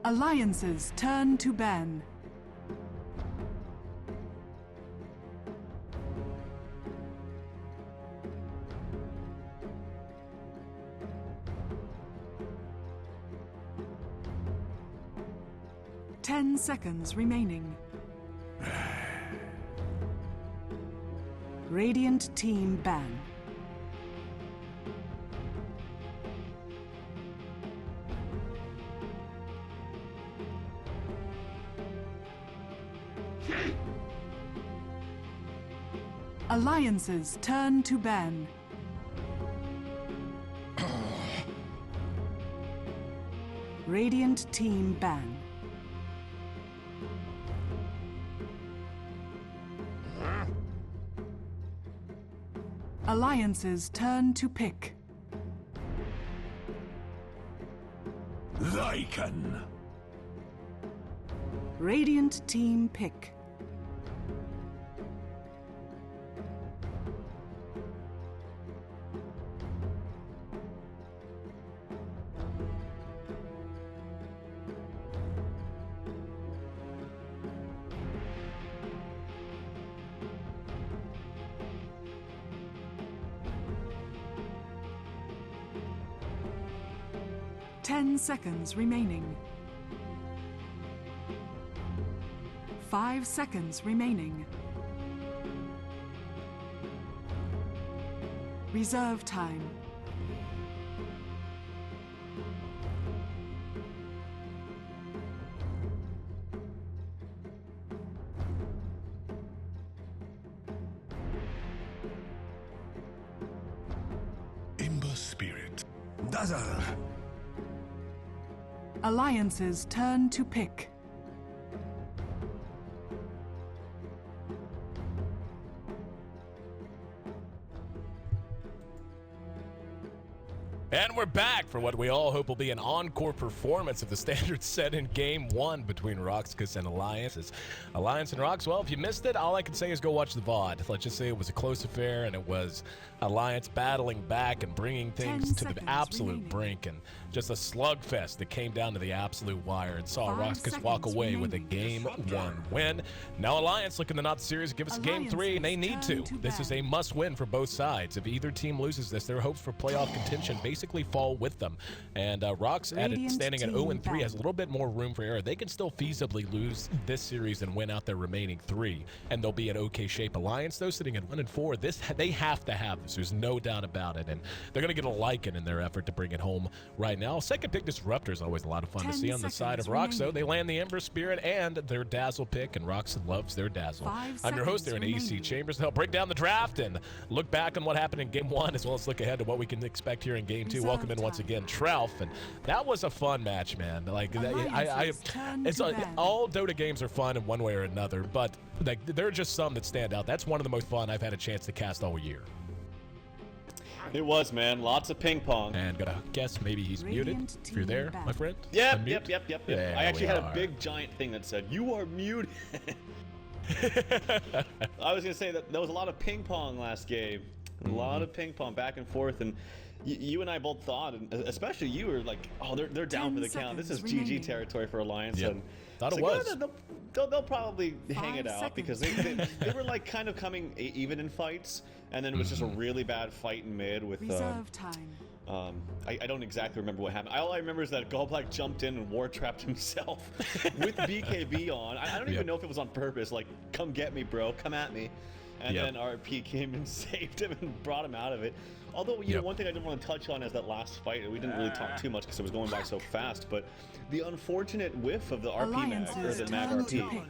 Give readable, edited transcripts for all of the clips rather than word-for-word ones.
Alliances turn to ban. Ten seconds remaining. Radiant team ban. Alliances turn to ban. Radiant team ban. Alliances turn to pick. Lycan. Radiant team pick. Ten seconds remaining. 5 seconds remaining. Reserve time. Ember Spirit. Dazzle. Alliances turn to pick. And we're back for what we all hope will be an encore performance of the standard set in Game 1 between RoX.KIS and Alliance. Alliance and RoX, well, if you missed it, all I can say is go watch the VOD. Let's just say it was a close affair, and it was Alliance battling back and bringing things to the absolute brink, and just a slugfest that came down to the absolute wire and saw RoX.KIS walk away with a Game 1 win. Now Alliance looking to not series give us a Game 3, and they need to. This is a must-win for both sides. If either team loses this, their hopes for playoff contention basically fall with them. And RoX standing at 0-3 has a little bit more room for error. They can still feasibly lose this series and win out their remaining 3, and they'll be in okay shape. Alliance, though, sitting at 1-4, they have to have this. There's no doubt about it, and they're going to get a Lycan in their effort to bring it home right now. Second pick Disruptor is always a lot of fun to see on the side of RoX, though. They land the Ember Spirit and their Dazzle pick, and RoX loves their Dazzle. I'm your host there in Ayesee Chambers. They'll break down the draft and look back on what happened in Game 1, as well as look ahead to what we can expect here in Game 2. Welcome in once again, Trouf, and that was a fun match, man. Like, it's all Dota games are fun in one way or another, but like there are just some that stand out. That's one of the most fun I've had a chance to cast all year. It was, man. Lots of ping pong. And gotta guess maybe he's muted. If you're there, my friend. Yep. I actually had a big giant thing that said, "You are muted." I was gonna say that there was a lot of ping pong last game. A lot of ping pong back and forth, and you and I both thought, and especially you were like, "Oh, they're down for the count. This is GG territory for Alliance." Yep. And thought it like, was. They'll probably hang it out because they were like kind of coming even in fights, and then it was just a really bad fight in mid with Reserve time. I don't exactly remember what happened. All I remember is that Goldblack jumped in and war trapped himself with BKB on. I don't even know if it was on purpose. Like, come get me, bro. Come at me. And then RP came and saved him and brought him out of it. Although, you know, one thing I did want to touch on is that last fight. We didn't really talk too much because it was going by so fast, but the unfortunate whiff of the RP mag, or the mag RP.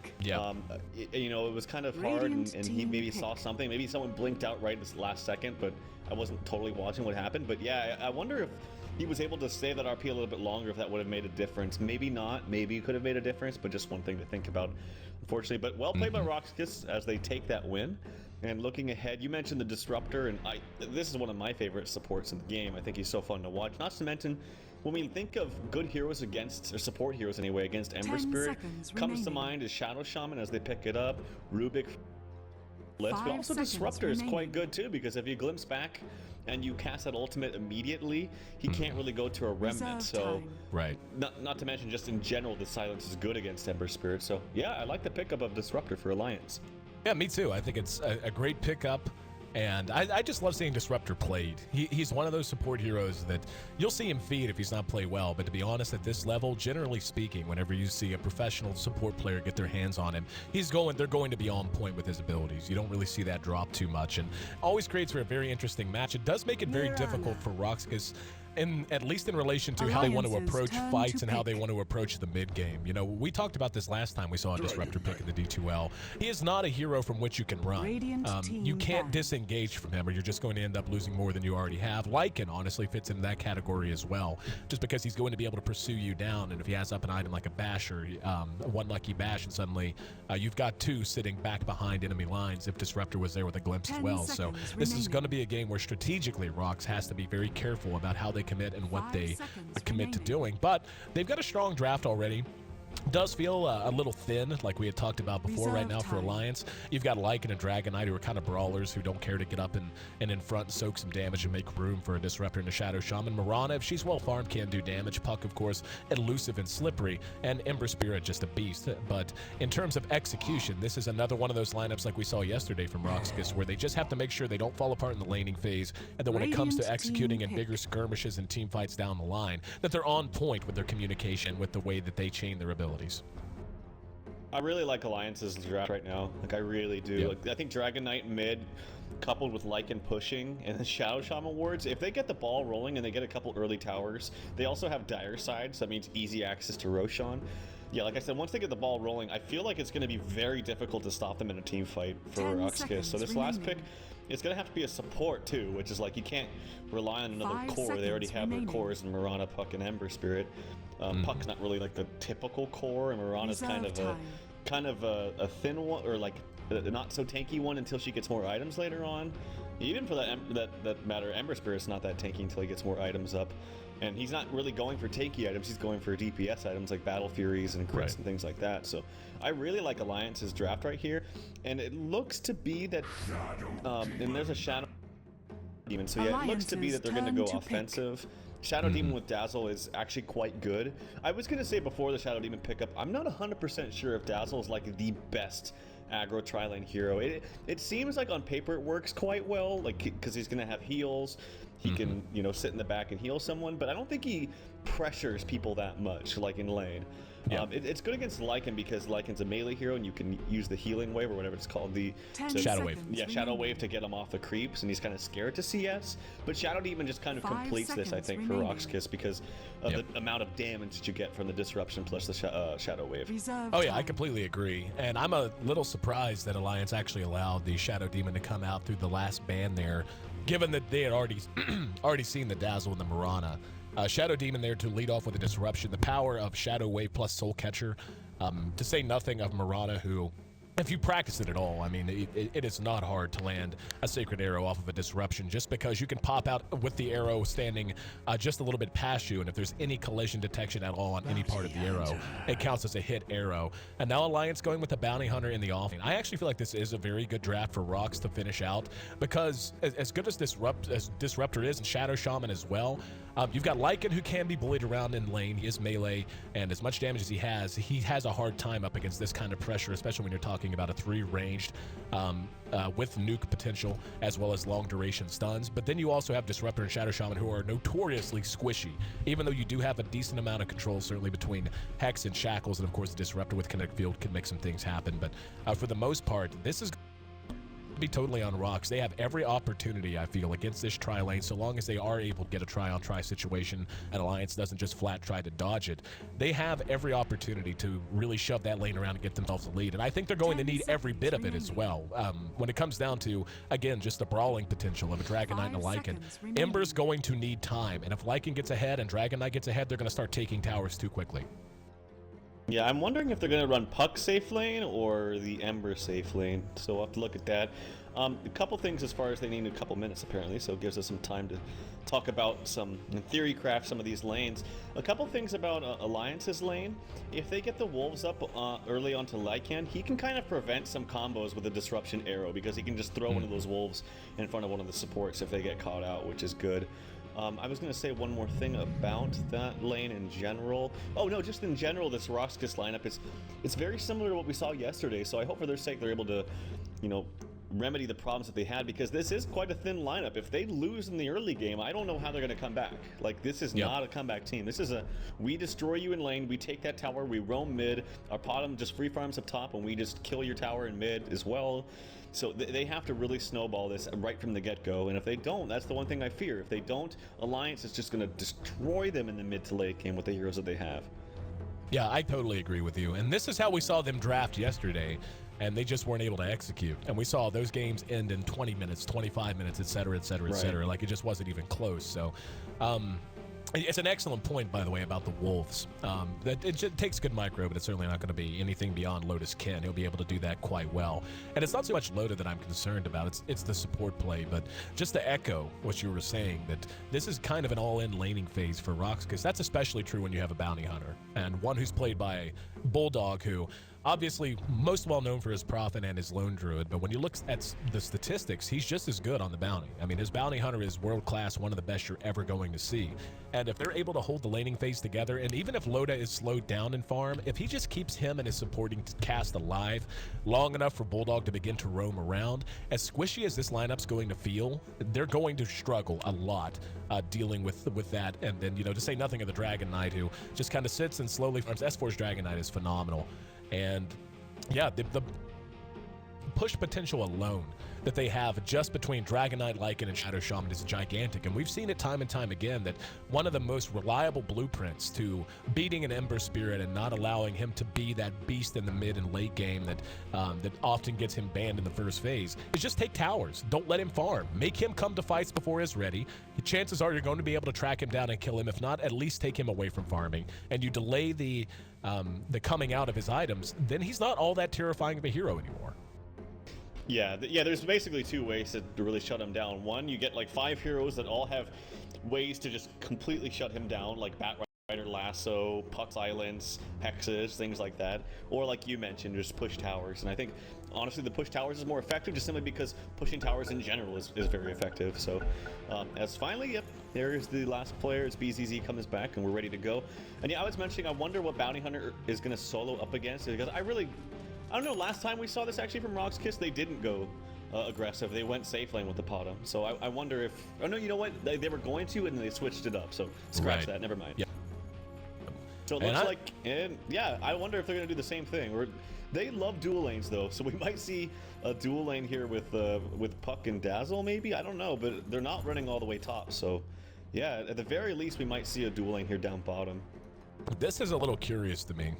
You know, it was kind of hard, and he maybe saw something. Maybe someone blinked out right this last second, but I wasn't totally watching what happened. But yeah, I wonder if he was able to save that RP a little bit longer, if that would have made a difference. Maybe not. Maybe it could have made a difference, but just one thing to think about, unfortunately. But well played by RoX.KIS as they take that win. And looking ahead, you mentioned the Disruptor, and this is one of my favorite supports in the game. I think he's so fun to watch. Not to mention, when we think of good heroes against, or support heroes anyway, against Ember Spirit, comes to mind is Shadow Shaman as they pick it up, Rubik. But also Disruptor is quite good too, because if you glimpse back and you cast that ultimate immediately, he can't really go to a remnant. Reserve So, time. Right. not to mention just in general, the silence is good against Ember Spirit. So yeah, I like the pickup of Disruptor for Alliance. Yeah, me too. I think it's a great pickup. And I just love seeing Disruptor played. He's one of those support heroes that you'll see him feed if he's not played well. But to be honest, at this level, generally speaking, whenever you see a professional support player get their hands on him, they're going to be on point with his abilities. You don't really see that drop too much, and always creates for a very interesting match. It does make it very difficult for RoX.KIS, at least in relation to how they want to approach fights and how they want to approach the mid game. You know, we talked about this last time we saw a Disruptor pick in the D2L. He is not a hero from which you can run. You can't disengage from him, or you're just going to end up losing more than you already have. Lycan honestly fits into that category as well, just because he's going to be able to pursue you down, and if he has up an item like a basher, one lucky bash, and suddenly you've got two sitting back behind enemy lines if Disruptor was there with a glimpse as well. So this is going to be a game where strategically RoX has to be very careful about how they commit and what they commit to doing. But they've got a strong draft already. Does feel a little thin, like we had talked about before. Right now for Alliance, you've got Lycan and Dragon Knight, who are kind of brawlers who don't care to get up and in front and soak some damage and make room for a Disruptor and a Shadow Shaman. Mirana, if she's well farmed, can do damage. Puck, of course, elusive and slippery, and Ember Spirit, just a beast. But in terms of execution, this is another one of those lineups like we saw yesterday from RoX.KIS, where they just have to make sure they don't fall apart in the laning phase, and then when it comes to executing in bigger skirmishes and team fights down the line, that they're on point with their communication, with the way that they chain their abilities. I really like Alliance's draft right now. Like, I really do. Yep. Like, I think Dragon Knight mid, coupled with Lycan pushing, and then Shadow Shaman wards, if they get the ball rolling and they get a couple early towers, they also have dire side, so that means easy access to Roshan. Yeah, like I said, once they get the ball rolling, I feel like it's going to be very difficult to stop them in a team fight for RoX.KIS. So this last pick, it's going to have to be a support too, which is like you can't rely on another core. They already have their cores in Mirana, Puck, and Ember Spirit. Puck's not really like the typical core, and Mirana's kind of a thin one, or like a not so tanky one until she gets more items later on. Even for that matter, Ember Spirit's not that tanky until he gets more items up. And he's not really going for tanky items, he's going for DPS items like Battle Furies and crits and things like that. So I really like Alliance's draft right here. And it looks to be that, and there's a Shadow Demon, so yeah, it looks to be that they're going to go offensive. Shadow Demon with Dazzle is actually quite good. I was going to say before the Shadow Demon pickup, I'm not 100% sure if Dazzle is like the best aggro tri-lane hero. It seems like on paper it works quite well, like because he's going to have heals. He can, you know, sit in the back and heal someone, but I don't think he pressures people that much, like in lane. Yeah. It's good against Lycan because Lycan's a melee hero, and you can use the healing wave or whatever it's called, the Shadow Wave. Yeah, Shadow Wave to get him off the creeps, and he's kind of scared to CS. But Shadow Demon just kind of completes this, I think, for RoX.KIS because of the amount of damage that you get from the disruption plus the Shadow Wave. Oh yeah, I completely agree, and I'm a little surprised that Alliance actually allowed the Shadow Demon to come out through the last ban there, given that they had already seen the Dazzle and the Mirana. Shadow Demon there to lead off with a disruption. The power of Shadow Wave plus Soul Catcher, to say nothing of Mirana, who, if you practice it at all, I mean, it is not hard to land a Sacred Arrow off of a disruption, just because you can pop out with the arrow standing just a little bit past you, and if there's any collision detection at all on any part of the arrow, it counts as a hit arrow. And now Alliance going with the Bounty Hunter in the offlane. I actually feel like this is a very good draft for RoX to finish out, because as good as Disruptor is, and Shadow Shaman as well, you've got Lycan, who can be bullied around in lane. He is melee, and as much damage as he has a hard time up against this kind of pressure, especially when you're talking about a 3 ranged with nuke potential as well as long duration stuns. But then you also have Disruptor and Shadow Shaman, who are notoriously squishy, even though you do have a decent amount of control, certainly between Hex and Shackles, and of course the Disruptor with Kinetic Field can make some things happen. But for the most part, this is be totally on RoX. They have every opportunity, I feel, against this tri lane, so long as they are able to get a try-on-try situation and Alliance doesn't just flat try to dodge it. They have every opportunity to really shove that lane around and get themselves a lead, and I think they're going to need every bit of it as well. When it comes down to, again, just the brawling potential of a Dragon Knight and a Lycan, Ember's going to need time, and if Lycan gets ahead and Dragon Knight gets ahead, they're going to start taking towers too quickly. Yeah, I'm wondering if they're going to run Puck safe lane or the Ember safe lane, so we'll have to look at that. A couple things as far as they need a couple minutes apparently, so it gives us some time to talk about some, in theory, craft some of these lanes. A couple things about Alliance's lane. If they get the wolves up early onto Lycan, he can kind of prevent some combos with a disruption arrow, because he can just throw one of those wolves in front of one of the supports if they get caught out, which is good. I was going to say one more thing about that lane in general. Oh no, just in general, this RoX.KIS lineup, it's very similar to what we saw yesterday, so I hope for their sake they're able to, you know, remedy the problems that they had, because this is quite a thin lineup. If they lose in the early game, I don't know how they're going to come back. Like, this is not a comeback team. This is a, we destroy you in lane, we take that tower, we roam mid, our bottom just free farms up top, and we just kill your tower in mid as well. So they have to really snowball this right from the get-go, and if they don't, that's the one thing I fear. If they don't, Alliance is just going to destroy them in the mid to late game with the heroes that they have. Yeah, I totally agree with you. And this is how we saw them draft yesterday, and they just weren't able to execute. And we saw those games end in 20 minutes, 25 minutes, et cetera, et cetera, et cetera. Like, it just wasn't even close. So, it's an excellent point, by the way, about the Wolves. That it just takes good micro, but it's certainly not going to be anything beyond Lotus Ken. He'll be able to do that quite well. And it's not so much Loda that I'm concerned about. It's the support play. But just to echo what you were saying, that this is kind of an all-in laning phase for RoX.KIS. That's especially true when you have a bounty hunter, and one who's played by Bulldog, who obviously most well known for his Prophet and his Lone Druid, but when you look at the statistics, he's just as good on the bounty. I mean, his bounty hunter is world-class, one of the best you're ever going to see. And if they're able to hold the laning phase together, and even if Loda is slowed down in farm, if he just keeps him and his supporting cast alive long enough for Bulldog to begin to roam around, as squishy as this lineup's going to feel, they're going to struggle a lot dealing with that. And then, you know, to say nothing of the Dragon Knight, who just kind of sits and slowly farms. S4's Dragon Knight is phenomenal. And yeah, the push potential alone that they have just between Dragon Knight, Lycan, and Shadow Shaman is gigantic. And we've seen it time and time again that one of the most reliable blueprints to beating an Ember Spirit and not allowing him to be that beast in the mid and late game that that often gets him banned in the first phase is just take towers. Don't let him farm. Make him come to fights before he's ready. Chances are you're going to be able to track him down and kill him. If not, at least take him away from farming. And you delay the coming out of his items, then he's not all that terrifying of a hero anymore. Yeah, there's basically two ways to really shut him down. One, you get like 5 heroes that all have ways to just completely shut him down, like Batrider, Lasso, Puck Silence, Hexes, things like that. Or like you mentioned, just push towers. And I think, honestly, the push towers is more effective just simply because pushing towers in general is very effective. So, as finally, yep, there's the last player. It's BZZ comes back, and we're ready to go. And yeah, I was mentioning, I wonder what Bounty Hunter is going to solo up against, because I don't know, last time we saw this actually from RoX.KIS, they didn't go aggressive. They went safe lane with the Potom. So I wonder if... Oh no, you know what? They were going to, and they switched it up. So scratch that, never mind. Yeah. So it looks like... And yeah, I wonder if they're going to do the same thing. They love dual lanes though, so we might see a dual lane here with Puck and Dazzle maybe? I don't know, but they're not running all the way top. So yeah, at the very least, we might see a dual lane here down bottom. This is a little curious to me.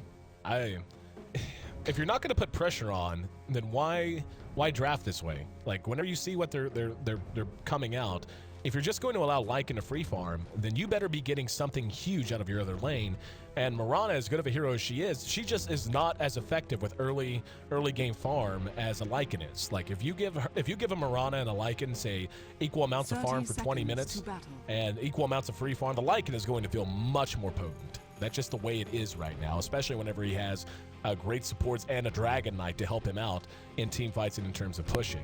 If you're not going to put pressure on, then why draft this way? Like, whenever you see what they're coming out, if you're just going to allow Lycan to free farm, then you better be getting something huge out of your other lane. And Mirana, as good of a hero as she just is not as effective with early game farm as a Lycan is. Like, if you give a Mirana and a Lycan, say, equal amounts of farm for 20 minutes and equal amounts of free farm, the Lycan is going to feel much more potent. That's just the way it is right now, especially whenever he has great supports and a Dragon Knight to help him out in team fights and in terms of pushing.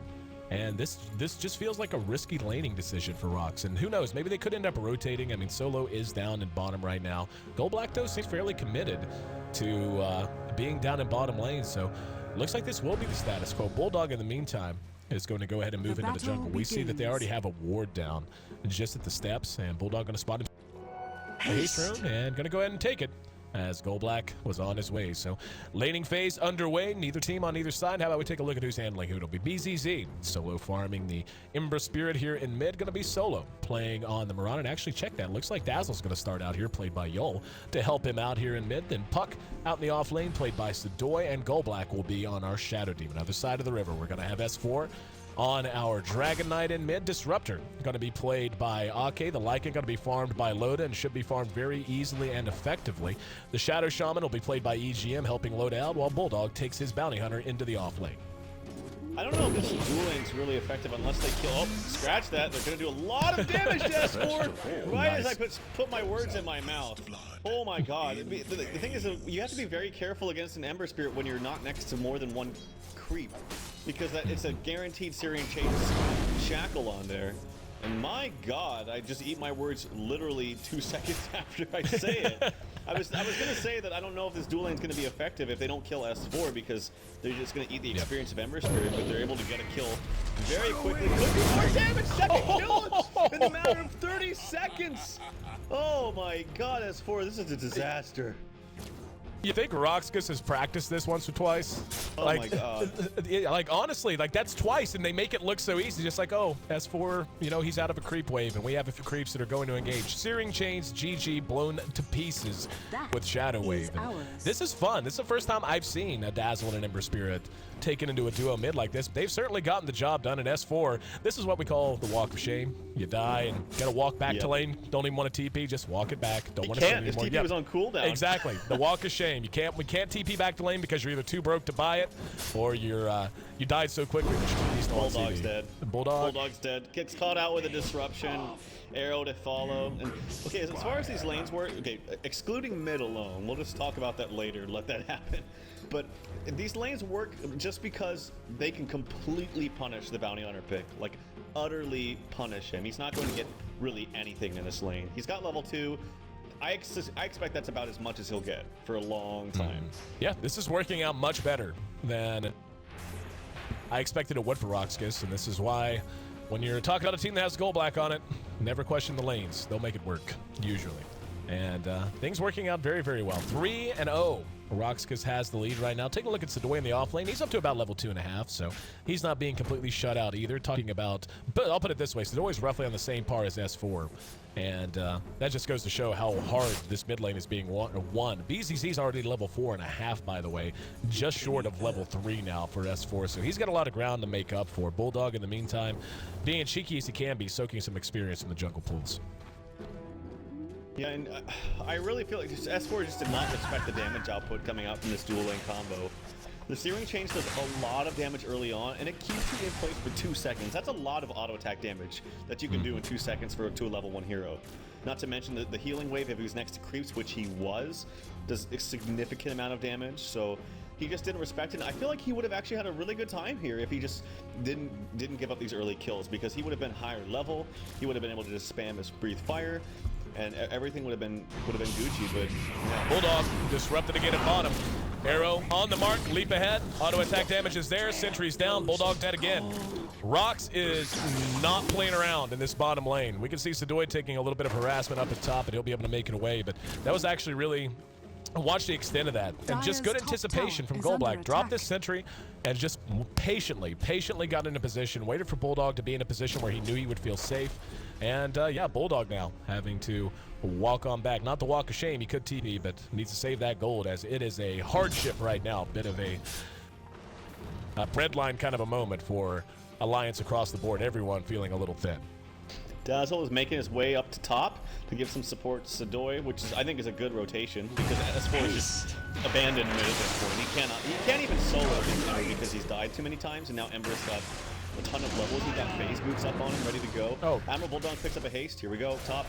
And this just feels like a risky laning decision for RoX. And who knows, maybe they could end up rotating. I mean, Solo is down in bottom right now. Gold-Black, though, seems fairly committed to being down in bottom lane. So looks like this will be the status quo. Bulldog, in the meantime, is going to go ahead and move into the jungle. We see that they already have a ward down just at the steps, and Bulldog going to spot him. Haste rune, and going to go ahead and take it as Gold-Black was on his way. So laning phase underway, neither team on either side. How about we take a look at who's handling who? It'll be BZZ solo farming the Ember Spirit here in mid. Going to be Solo playing on the Mirana. And actually check that, looks like Dazzle's going to start out here, played by Yol, to help him out here in mid. Then Puck out in the off lane, played by Sadoy, and Gold-Black will be on our Shadow Demon. Other side of the river, we're going to have S4 on our Dragon Knight in mid. Disruptor going to be played by Ake. The Lycan going to be farmed by Loda and should be farmed very easily and effectively. The Shadow Shaman will be played by EGM, helping Loda out, while Bulldog takes his Bounty Hunter into the off lane. I don't know if this duel lane's really effective unless they kill. Oh, scratch that. They're going to do a lot of damage to S4 right as I put my words in my mouth. Oh my god. The thing is, you have to be very careful against an Ember Spirit when you're not next to more than one creep, because it's a guaranteed Syrian Chase shackle on there. And my god, I just eat my words literally 2 seconds after I say it. I was gonna say that I don't know if this duel lane's gonna be effective if they don't kill S4, because they're just gonna eat the experience of Ember Spirit, but they're able to get a kill very quickly. Could do more damage, second kill in a matter of 30 seconds. Oh my god, S4, this is a disaster. You think RoX.KIS has practiced this once or twice? Oh my god. Like, honestly, like, that's twice, and they make it look so easy. Just like, oh, S4, you know, he's out of a creep wave, and we have a few creeps that are going to engage. Searing Chains, GG, blown to pieces with Shadow Wave. This is fun. This is the first time I've seen a Dazzle and an Ember Spirit taken into a duo mid like this. They've certainly gotten the job done in S4. This is what we call the walk of shame. You die and gotta walk back to lane. Don't even want to TP, just walk it back. Don't want to can't. His TP was on cooldown. Exactly. The walk of shame. We can't TP back to lane because you're either too broke to buy it, or you died so quickly that your TP's still on CD. Bulldog's dead. Bulldog's dead. Gets caught out with a disruption. Arrow to follow. And okay, as far as these lanes work, okay, excluding mid alone, we'll just talk about that later. Let that happen. But these lanes work just because they can completely punish the bounty hunter pick, like utterly punish him. He's not going to get really anything in this lane. He's got level 2. I expect that's about as much as he'll get for a long time. Yeah, this is working out much better than I expected it would for RoX.KIS, and this is why when you're talking about a team that has gold black on it, never question the lanes. They'll make it work, usually. And things working out very, very well. 3-0. RoX.KIS has the lead right now. Take a look at Sadoy in the off lane. He's up to about level 2.5, so he's not being completely shut out either. Talking about, but I'll put it this way, Sadoy's roughly on the same par as S4. And that just goes to show how hard this mid lane is being won. BZZ's already level 4.5, by the way, just short of level 3 now for S4. So he's got a lot of ground to make up for. Bulldog, in the meantime, being cheeky as he can be, soaking some experience from the jungle pools. Yeah, and I really feel like S4 just did not respect the damage output coming out from this dual lane combo. The Searing Chains does a lot of damage early on, and it keeps you in place for 2 seconds. That's a lot of auto attack damage that you can do in 2 seconds to a level 1 hero. Not to mention the healing wave, if he was next to creeps, which he was, does a significant amount of damage. So he just didn't respect it. I feel like he would have actually had a really good time here if he just didn't give up these early kills, because he would have been higher level. He would have been able to just spam his breathe fire, and everything would have been Gucci. But yeah. Bulldog disrupted again at bottom. Arrow on the mark, leap ahead. Auto attack damage is there. Sentry's down. Bulldog dead again. RoX is not playing around in this bottom lane. We can see Sadoy taking a little bit of harassment up at top, and he'll be able to make it away. But that was actually really. Watch the extent of that, and just good anticipation from Gold Black. Drop this sentry and just patiently got into position, waited for Bulldog to be in a position where he knew he would feel safe. And yeah, Bulldog now having to walk on back. Not the walk of shame, he could TP, but needs to save that gold, as it is a hardship right now. Bit of a breadline kind of a moment for Alliance across the board. Everyone feeling a little thin. Dazzle is making his way up to top to give some support to Sadoy, which I think is a good rotation, because S4 is just abandoned mid at this point. He can't even solo this Ember because he's died too many times, and now Ember's got a ton of levels. He got phase boots up on him, ready to go. Oh, Admiral Bulldog picks up a haste. Here we go, top.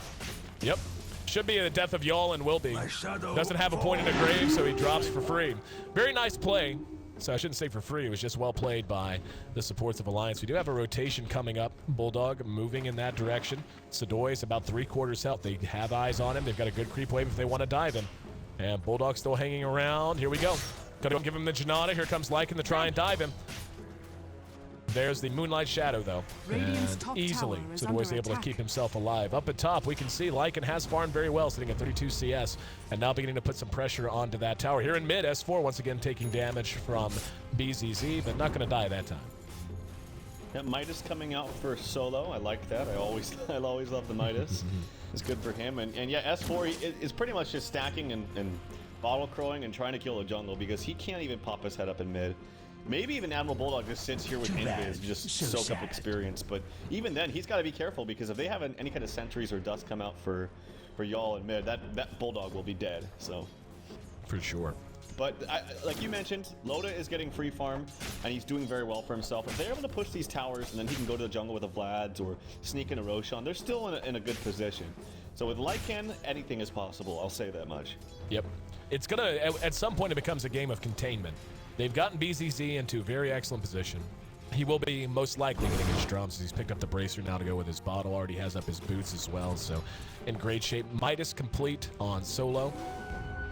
Yep. Should be the death of Y'all and will be. Doesn't have a point in the grave, so he drops for free. Very nice play. So I shouldn't say for free, it was just well played by the supports of Alliance. We do have a rotation coming up. Bulldog moving in that direction. Sadoy is about 3/4 health. They have eyes on him. They've got a good creep wave if they want to dive him. And Bulldog still hanging around. Here we go. Gotta give him the Janata. Here comes Lycan to try and dive him. There's the Moonlight Shadow, though. And easily, Sadoy's able to keep himself alive. Up at top, we can see Lycan has farmed very well, sitting at 32 CS, and now beginning to put some pressure onto that tower. Here in mid, S4 once again taking damage from BZZ, but not going to die that time. Yeah, Midas coming out for solo. I like that. I always love the Midas. It's good for him. And yeah, S4 is pretty much just stacking and bottle crowing and trying to kill a jungle, because he can't even pop his head up in mid. Maybe even Admiral Bulldog just sits here with Invis, just soak up experience. But even then, he's got to be careful, because if they have any kind of sentries or dust come out for Y'all in mid, that Bulldog will be dead. So, for sure. But like you mentioned, Loda is getting free farm, and he's doing very well for himself. If they're able to push these towers, and then he can go to the jungle with a Vlad's or sneak in a Roshan, they're still in a good position. So with Lycan, anything is possible. I'll say that much. Yep. It's gonna, at some point, it becomes a game of containment. They've gotten BZZ into a very excellent position. He will be most likely getting his drums. He's picked up the bracer now to go with his bottle. Already has up his boots as well, so in great shape. Midas complete on solo.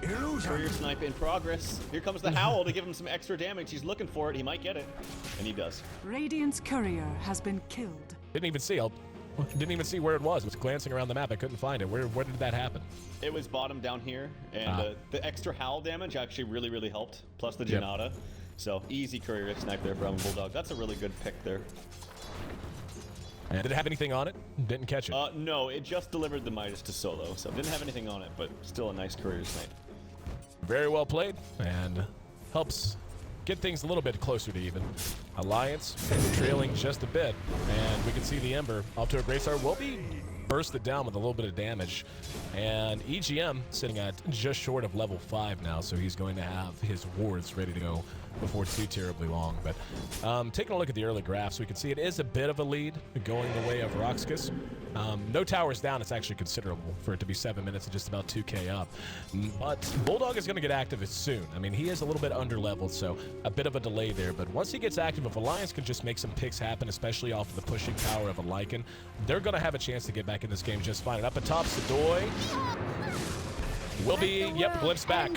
Courier snipe in progress. Here comes the Howl to give him some extra damage. He's looking for it. He might get it, and he does. Radiant's courier has been killed. Didn't even see where it was. I was glancing around the map. I couldn't find it. Where did that happen? It was bottom down here, and the extra Howl damage actually really helped. Plus the Janata. Yep. So easy courier snipe there from Bulldog. That's a really good pick there. And did it have anything on it? Didn't catch it. No, it just delivered the Midas to solo, so it didn't have anything on it, but still a nice courier snipe. Very well played, and helps get things a little bit closer to even. Alliance trailing just a bit, and we can see the Ember off to a great start. Will be bursted down with a little bit of damage, and EGM sitting at just short of level 5 now, so he's going to have his wards ready to go before too terribly long. But taking a look at the early graphs, we can see it is a bit of a lead going the way of RoX.KIS. No towers down, it's actually considerable for it to be 7 minutes and just about 2k up. But Bulldog is going to get active soon. I mean, he is a little bit under-leveled, so a bit of a delay there. But once he gets active, if Alliance can just make some picks happen, especially off of the pushing power of a Lycan, they're going to have a chance to get back in this game just fine. And up atop, Sadoy will be, yep, glimpsed back.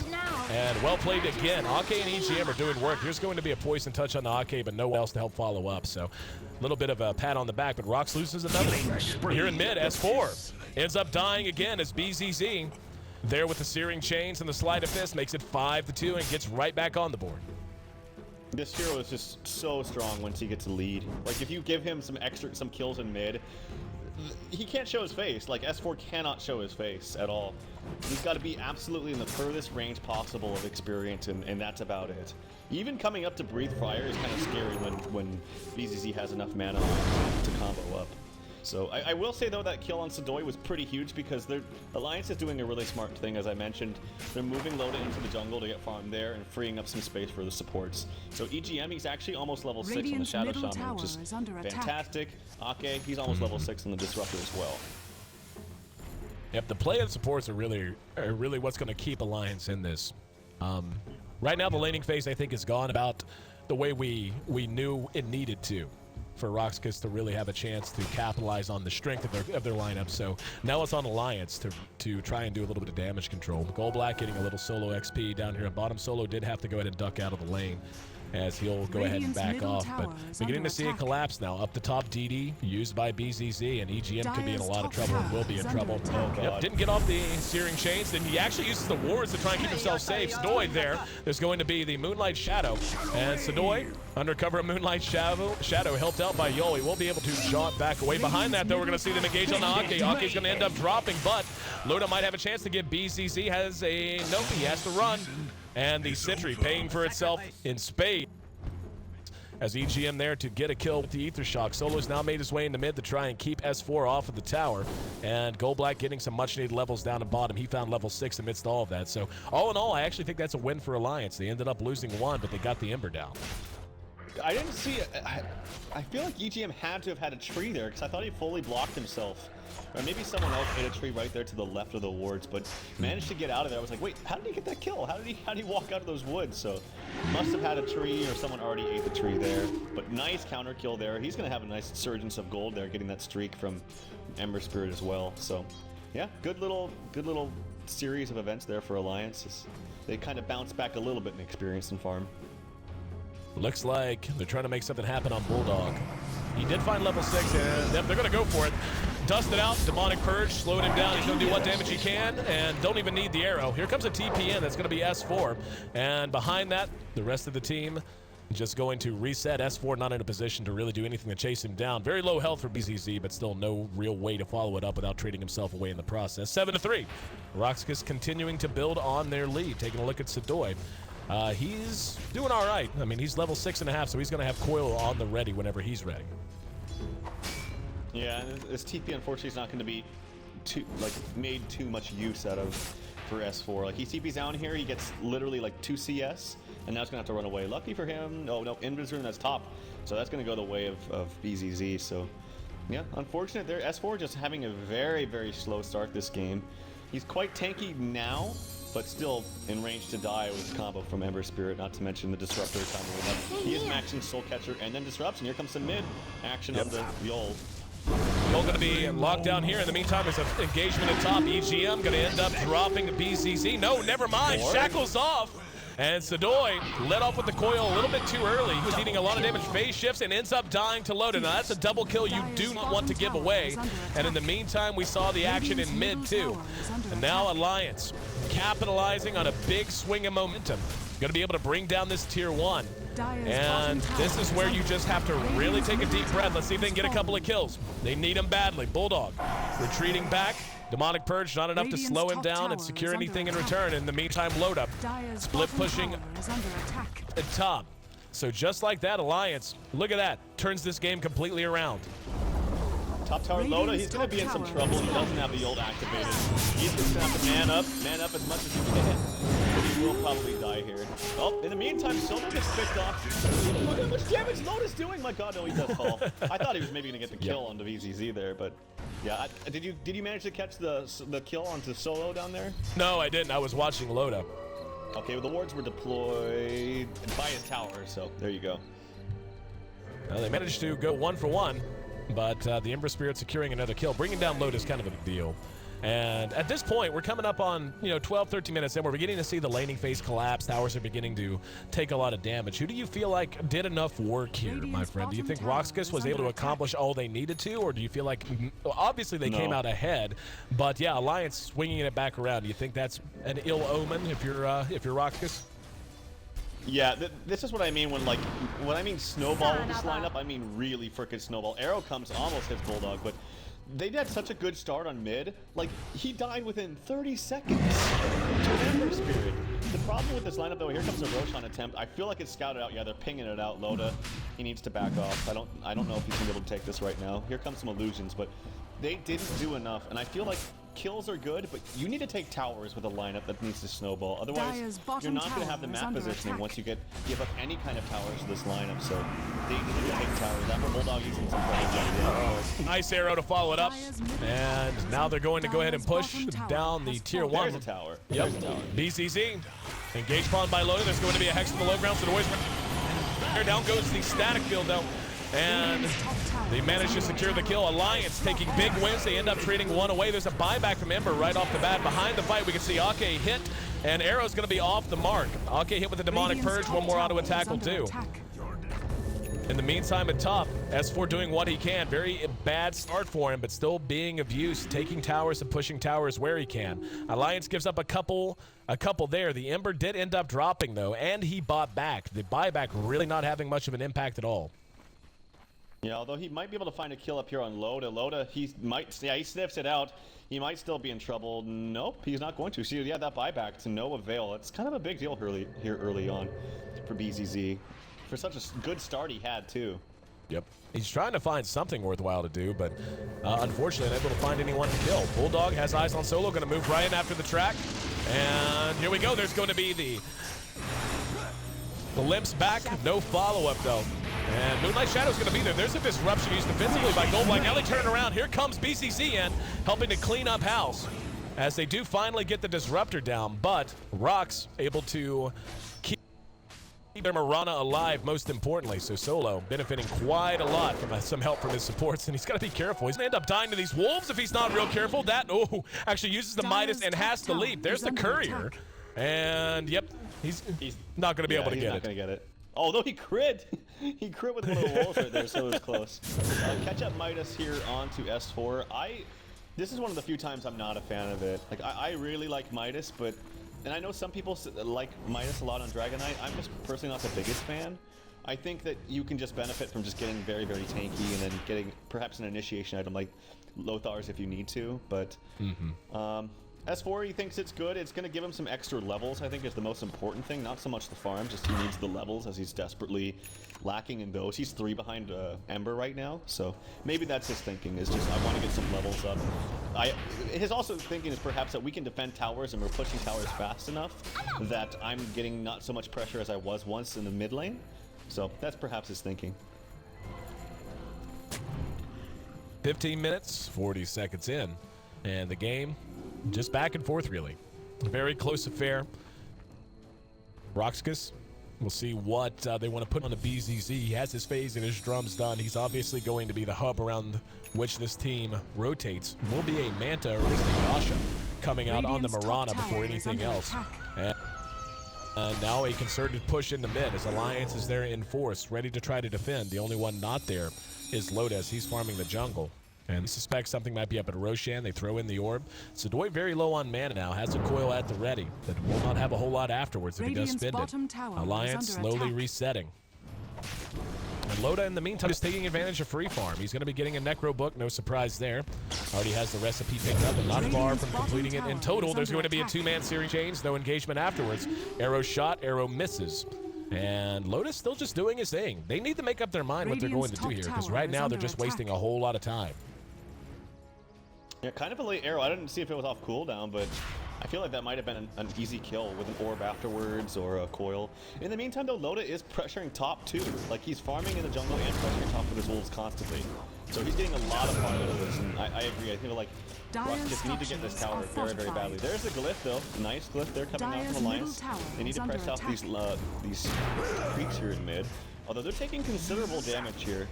And well played again. Ake and EGM are doing work. There's going to be a poison touch on the Ake, but no one else to help follow up. So a little bit of a pat on the back, but RoX loses another. Here in mid, S4 ends up dying again as BZZ there with the Searing Chains and the Sleight of Fist makes it 5-2 and gets right back on the board. This hero is just so strong once he gets a lead. Like, if you give him some kills in mid, he can't show his face. Like, S4 cannot show his face at all. He's got to be absolutely in the furthest range possible of experience, and that's about it. Even coming up to Breathe Fire is kind of scary when BZZ has enough mana to combo up. So I will say, though, that kill on Sadoy was pretty huge because Alliance is doing a really smart thing, as I mentioned. They're moving Loda into the jungle to get farm there and freeing up some space for the supports. So EGM, he's actually almost level 6 on the Shadow Shaman, which is fantastic. Ake, he's almost level 6 on the Disruptor as well. Yep, the play of supports are really what's going to keep Alliance in this. Right now, the laning phase, I think, is gone about the way we knew it needed to for RoX.KIS to really have a chance to capitalize on the strength of their lineup. So now it's on Alliance to try and do a little bit of damage control. GoldBlack getting a little solo XP down here at bottom. Solo did have to go ahead and duck out of the lane as he'll go ahead and back off. But we're beginning to see it collapse now. Up the top, DD used by BZZ, and EGM could be in a lot of trouble and will be in trouble. Yep, didn't get off the Searing Chains. Then he actually uses the wards to try and keep himself safe. Sadoy there. There's going to be the Moonlight Shadow. And Sadoy, under cover of Moonlight Shadow helped out by Yo. He will be able to jaunt back away. Behind that, though, we're going to see them engage on the Ake. Ake's going to end up dropping, but Loda might have a chance to get BZZ. Has a nope, he has to run. And the Sentry paying for itself in spades as EGM there to get a kill with the Ether Shock. Solo's now made his way into mid to try and keep S4 off of the tower. And GoldBlack getting some much-needed levels down at bottom. He found level 6 amidst all of that. So all in all, I actually think that's a win for Alliance. They ended up losing one, but they got the Ember down. I didn't see it. I feel like EGM had to have had a tree there because I thought he fully blocked himself. Or maybe someone else hit a tree right there to the left of the wards, but managed to get out of there. I was like, wait, how did he get that kill? How did he walk out of those woods? So must have had a tree, or someone already ate the tree there. But nice counter kill there. He's gonna have a nice surgence of gold there, getting that streak from Ember Spirit as well. So yeah, good little series of events there for Alliance. They kind of bounce back a little bit in experience and farm. Looks like they're trying to make something happen on Bulldog. He did find level 6, and they're going to go for it. Dust it out. Demonic Purge slowed him down. He's going to do what damage he can, and don't even need the arrow. Here comes a TPN. That's going to be S4. And behind that, the rest of the team just going to reset. S4 not in a position to really do anything to chase him down. Very low health for BZZ, but still no real way to follow it up without trading himself away in the process. 7-3. RoX.KIS continuing to build on their lead. Taking a look at Sadoy. He's doing all right. I mean, he's level 6.5, so he's going to have Coil on the ready whenever he's ready. Yeah, this TP unfortunately is not going to be made too much use out of for S4. Like, he CP's down here, he gets literally like 2 CS, and now he's gonna have to run away. Lucky for him, no, Invis room, that's top. So that's gonna go the way of BZZ, so. Yeah, unfortunate there. S4 just having a very, very slow start this game. He's quite tanky now, but still in range to die with combo from Ember Spirit, not to mention the Disruptor combo. He is maxing Soul Catcher and then Disrupts, and here comes some mid action on the Yol. Yol going to be locked down here. In the meantime, there's an engagement at top. EGM going to end up dropping the BZZ. No, never mind. Shackles off. And Sadoy let off with the coil a little bit too early. He was eating a lot of damage, phase shifts, and ends up dying to Loda. Now that's a double kill you do not want to give away. And in the meantime, we saw the action in mid too. And now Alliance capitalizing on a big swing of momentum. Going to be able to bring down this tier 1. And this is where you just have to really take a deep breath. Let's see if they can get a couple of kills. They need him badly. Bulldog retreating back. Demonic Purge, not enough to slow him down and secure anything in return. In the meantime, Loda split pushing at top. So just like that, Alliance, look at that, turns this game completely around. Top tower Loda, he's going to be in some trouble. He doesn't have the ult activated. He's just going to have to man up as much as he can. But he will probably die here. Oh, in the meantime, Silver gets picked off. Look at how much damage Loda's doing. My god, no, he does fall. I thought he was maybe going to get the kill on the VZZ there, but yeah. Did you manage to catch the kill onto Solo down there? No, I didn't. I was watching Loda. Okay, well, the wards were deployed by his tower, so there you go. Well, they managed to go 1 for 1. But the Ember Spirit securing another kill. Bringing down Loda is kind of a big deal. And at this point, we're coming up on 12, 13 minutes in. We're beginning to see the laning phase collapse. Towers are beginning to take a lot of damage. Who do you feel like did enough work here, my friend? Do you think RoX.KIS was able to accomplish all they needed to? Or do you feel like, obviously they came out ahead, but yeah, Alliance swinging it back around. Do you think that's an ill omen if you're RoX.KIS? Yeah, this is what I mean when I mean snowball with this lineup, I mean really frickin' snowball. Arrow comes, almost hits Bulldog, but they had such a good start on mid. Like, he died within 30 seconds to an Ember Spirit. The problem with this lineup, though, here comes a Roshan attempt. I feel like it's scouted out. Yeah, they're pinging it out. Loda, he needs to back off. I don't know if he's gonna be able to take this right now. Here comes some illusions, but they didn't do enough, and I feel like kills are good, but you need to take towers with a lineup that needs to snowball. Otherwise, you're not going to have the map positioning once you give up any kind of towers to this lineup. So they need to take towers. That for Bulldog using some credit. Nice arrow to follow it up. And now they're going to go ahead and push down the tier 1. There's a tower. Yep. BCC. Engaged upon by Loda. There's going to be a hex from the low ground, so the boys there. Down goes the static field, though. And they managed to secure the kill. Alliance taking big wins. They end up trading one away. There's a buyback from Ember right off the bat. Behind the fight, we can see Ake hit, and Arrow's going to be off the mark. Ake hit with the Demonic Purge. One more auto attack will do. In the meantime, at top, S4 doing what he can. Very bad start for him, but still being of use, taking towers and pushing towers where he can. Alliance gives up a couple there. The Ember did end up dropping, though, and he bought back. The buyback really not having much of an impact at all. Yeah, although he might be able to find a kill up here on Loda. Loda, he sniffs it out. He might still be in trouble. Nope, he's not going to. See, yeah, that buyback to no avail. It's kind of a big deal early on for BZZ. For such a good start he had, too. Yep. He's trying to find something worthwhile to do, but unfortunately unable to find anyone to kill. Bulldog has eyes on Solo, going to move right in after the track. And here we go. There's going to be the limps back. No follow-up, though. And Moonlight Shadow's going to be there. There's a disruption used defensively by Goldblack. Now they turn around. Here comes BCC in, helping to clean up house as they do finally get the disruptor down. But RoX able to keep their Mirana alive, most importantly. So Solo benefiting quite a lot from some help from his supports, and he's got to be careful. He's going to end up dying to these wolves if he's not real careful. That, actually uses the Midas and has to leap. There's the courier. And, yep, he's not going to be able to get it. He's not going to get it. Although he crit. He crit with one of the walls right there, so it was close. Catch up Midas here onto S4. This is one of the few times I'm not a fan of it. Like, I really like Midas, but... And I know some people like Midas a lot on Dragon Knight. I'm just personally not the biggest fan. I think that you can just benefit from just getting very, very tanky and then getting perhaps an initiation item like Lothar's if you need to. But S4, he thinks it's good. It's going to give him some extra levels, I think, is the most important thing. Not so much the farm, just he needs the levels as he's desperately lacking in those. He's 3 behind Ember right now, so maybe that's his thinking, is just I want to get some levels up. His also thinking is perhaps that we can defend towers and we're pushing towers fast enough that I'm getting not so much pressure as I was once in the mid lane. So that's perhaps his thinking. 15 minutes, 40 seconds in, and the game just back and forth, really. A very close affair. RoX.KIS, we'll see what they want to put on the BZZ. He has his phase and his drums done. He's obviously going to be the hub around which this team rotates. Will be a Manta or is the Yasha coming out on the Mirana before anything else. And now a concerted push into mid as Alliance is there in force, ready to try to defend. The only one not there is Lotus. He's farming the jungle. And suspect something might be up at Roshan. They throw in the orb. Sadoy very low on mana now. Has a coil at the ready. That will not have a whole lot afterwards if he does spend it. Alliance slowly resetting. And Loda in the meantime is taking advantage of free farm. He's going to be getting a Necro book. No surprise there. Already has the recipe picked up and not far from completing it. In total, there's going to be a 2-man series change. No engagement afterwards. Arrow shot. Arrow misses. And Lotus still just doing his thing. They need to make up their mind what they're going to do here, because right now they're just wasting a whole lot of time. Yeah, kind of a late arrow. I didn't see if it was off cooldown, but I feel like that might have been an easy kill with an orb afterwards or a coil. In the meantime, though, Loda is pressuring top too. Like, he's farming in the jungle and pressuring top with his wolves constantly. So he's getting a lot of fun out of this, and I agree. I feel like RoX.KIS need to get this tower very, very badly. There's the glyph, though. Nice glyph there coming out from Alliance. They need to press off these creeps here in mid. Although they're taking considerable damage here.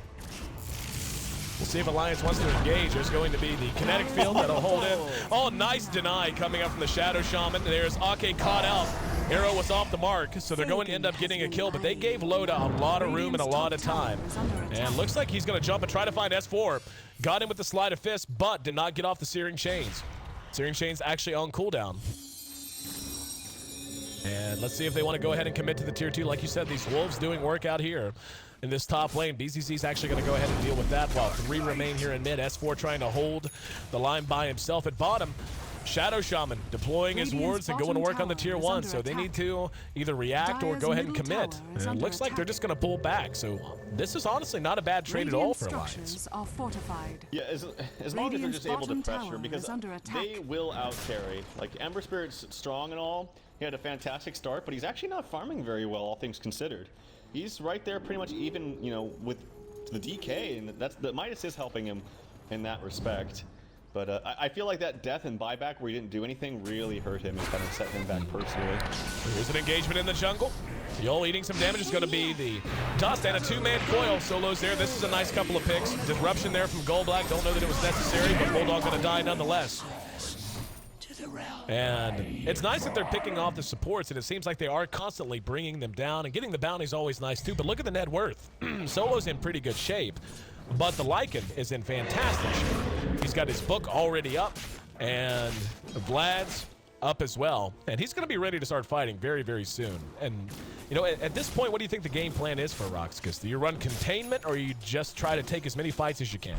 We'll see if Alliance wants to engage. There's going to be the kinetic field that'll hold in. Oh, nice deny coming up from the Shadow Shaman. There's Ake caught out. Arrow was off the mark, so they're going to end up getting a kill, but they gave Loda a lot of room and a lot of time. And looks like he's going to jump and try to find S4. Got him with the Slide of Fist, but did not get off the Searing Chains. Searing Chains actually on cooldown. And let's see if they want to go ahead and commit to the tier 2. Like you said, these Wolves doing work out here in this top lane. BZZ is actually going to go ahead and deal with that while 3 remain here in mid. S4 trying to hold the line by himself at bottom. Shadow Shaman deploying his wards and going to work on the tier 1, so they need to either react or go ahead and commit. And it looks like they're just going to pull back, so this is honestly not a bad trade at all for Alliance. Yeah, as long as they're just able to pressure, because they will out-carry. Like, Ember Spirit's strong and all. He had a fantastic start, but he's actually not farming very well, all things considered. He's right there pretty much even, you know, with the DK, and that's the Midas is helping him in that respect. But I feel like that death and buyback where he didn't do anything really hurt him and kind of set him back personally. Here's an engagement in the jungle. Yol eating some damage is going to be the dust and a 2-man coil. Solos there. This is a nice couple of picks. Disruption there from Goldblack. Don't know that it was necessary, but Bulldog going to die nonetheless. And it's nice that they're picking off the supports, and it seems like they are constantly bringing them down, and getting the bounty's always nice too. But look at the net worth. Solo's in pretty good shape, but the Lycan is in fantastic shape. He's got his book already up, and Vlad's up as well, and he's going to be ready to start fighting very, very soon. And you know, at this point, what do you think the game plan is for RoX.KIS? Do you run containment, or you just try to take as many fights as you can?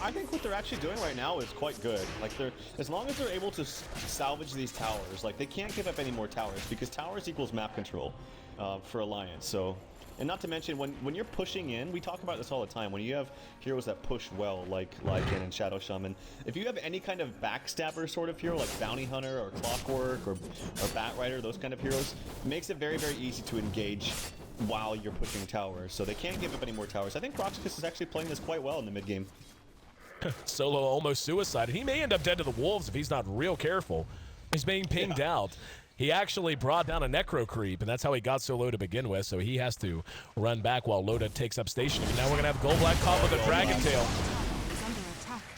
I think what they're actually doing right now is quite good. Like, as long as they're able to salvage these towers, like, they can't give up any more towers, because towers equals map control for Alliance. So, and not to mention, when you're pushing in, we talk about this all the time, when you have heroes that push well, like Lycan and Shadow Shaman, if you have any kind of backstabber sort of hero, like Bounty Hunter or Clockwork or Bat Rider, those kind of heroes, it makes it very, very easy to engage while you're pushing towers. So they can't give up any more towers. I think RoX.KIS is actually playing this quite well in the mid game. Solo almost suicided. He may end up dead to the wolves if he's not real careful. He's being pinged out. He actually brought down a Necro creep, and that's how he got so low to begin with, so he has to run back while Loda takes up station. And now we're going to have Goldblack caught with a Dragon Tail.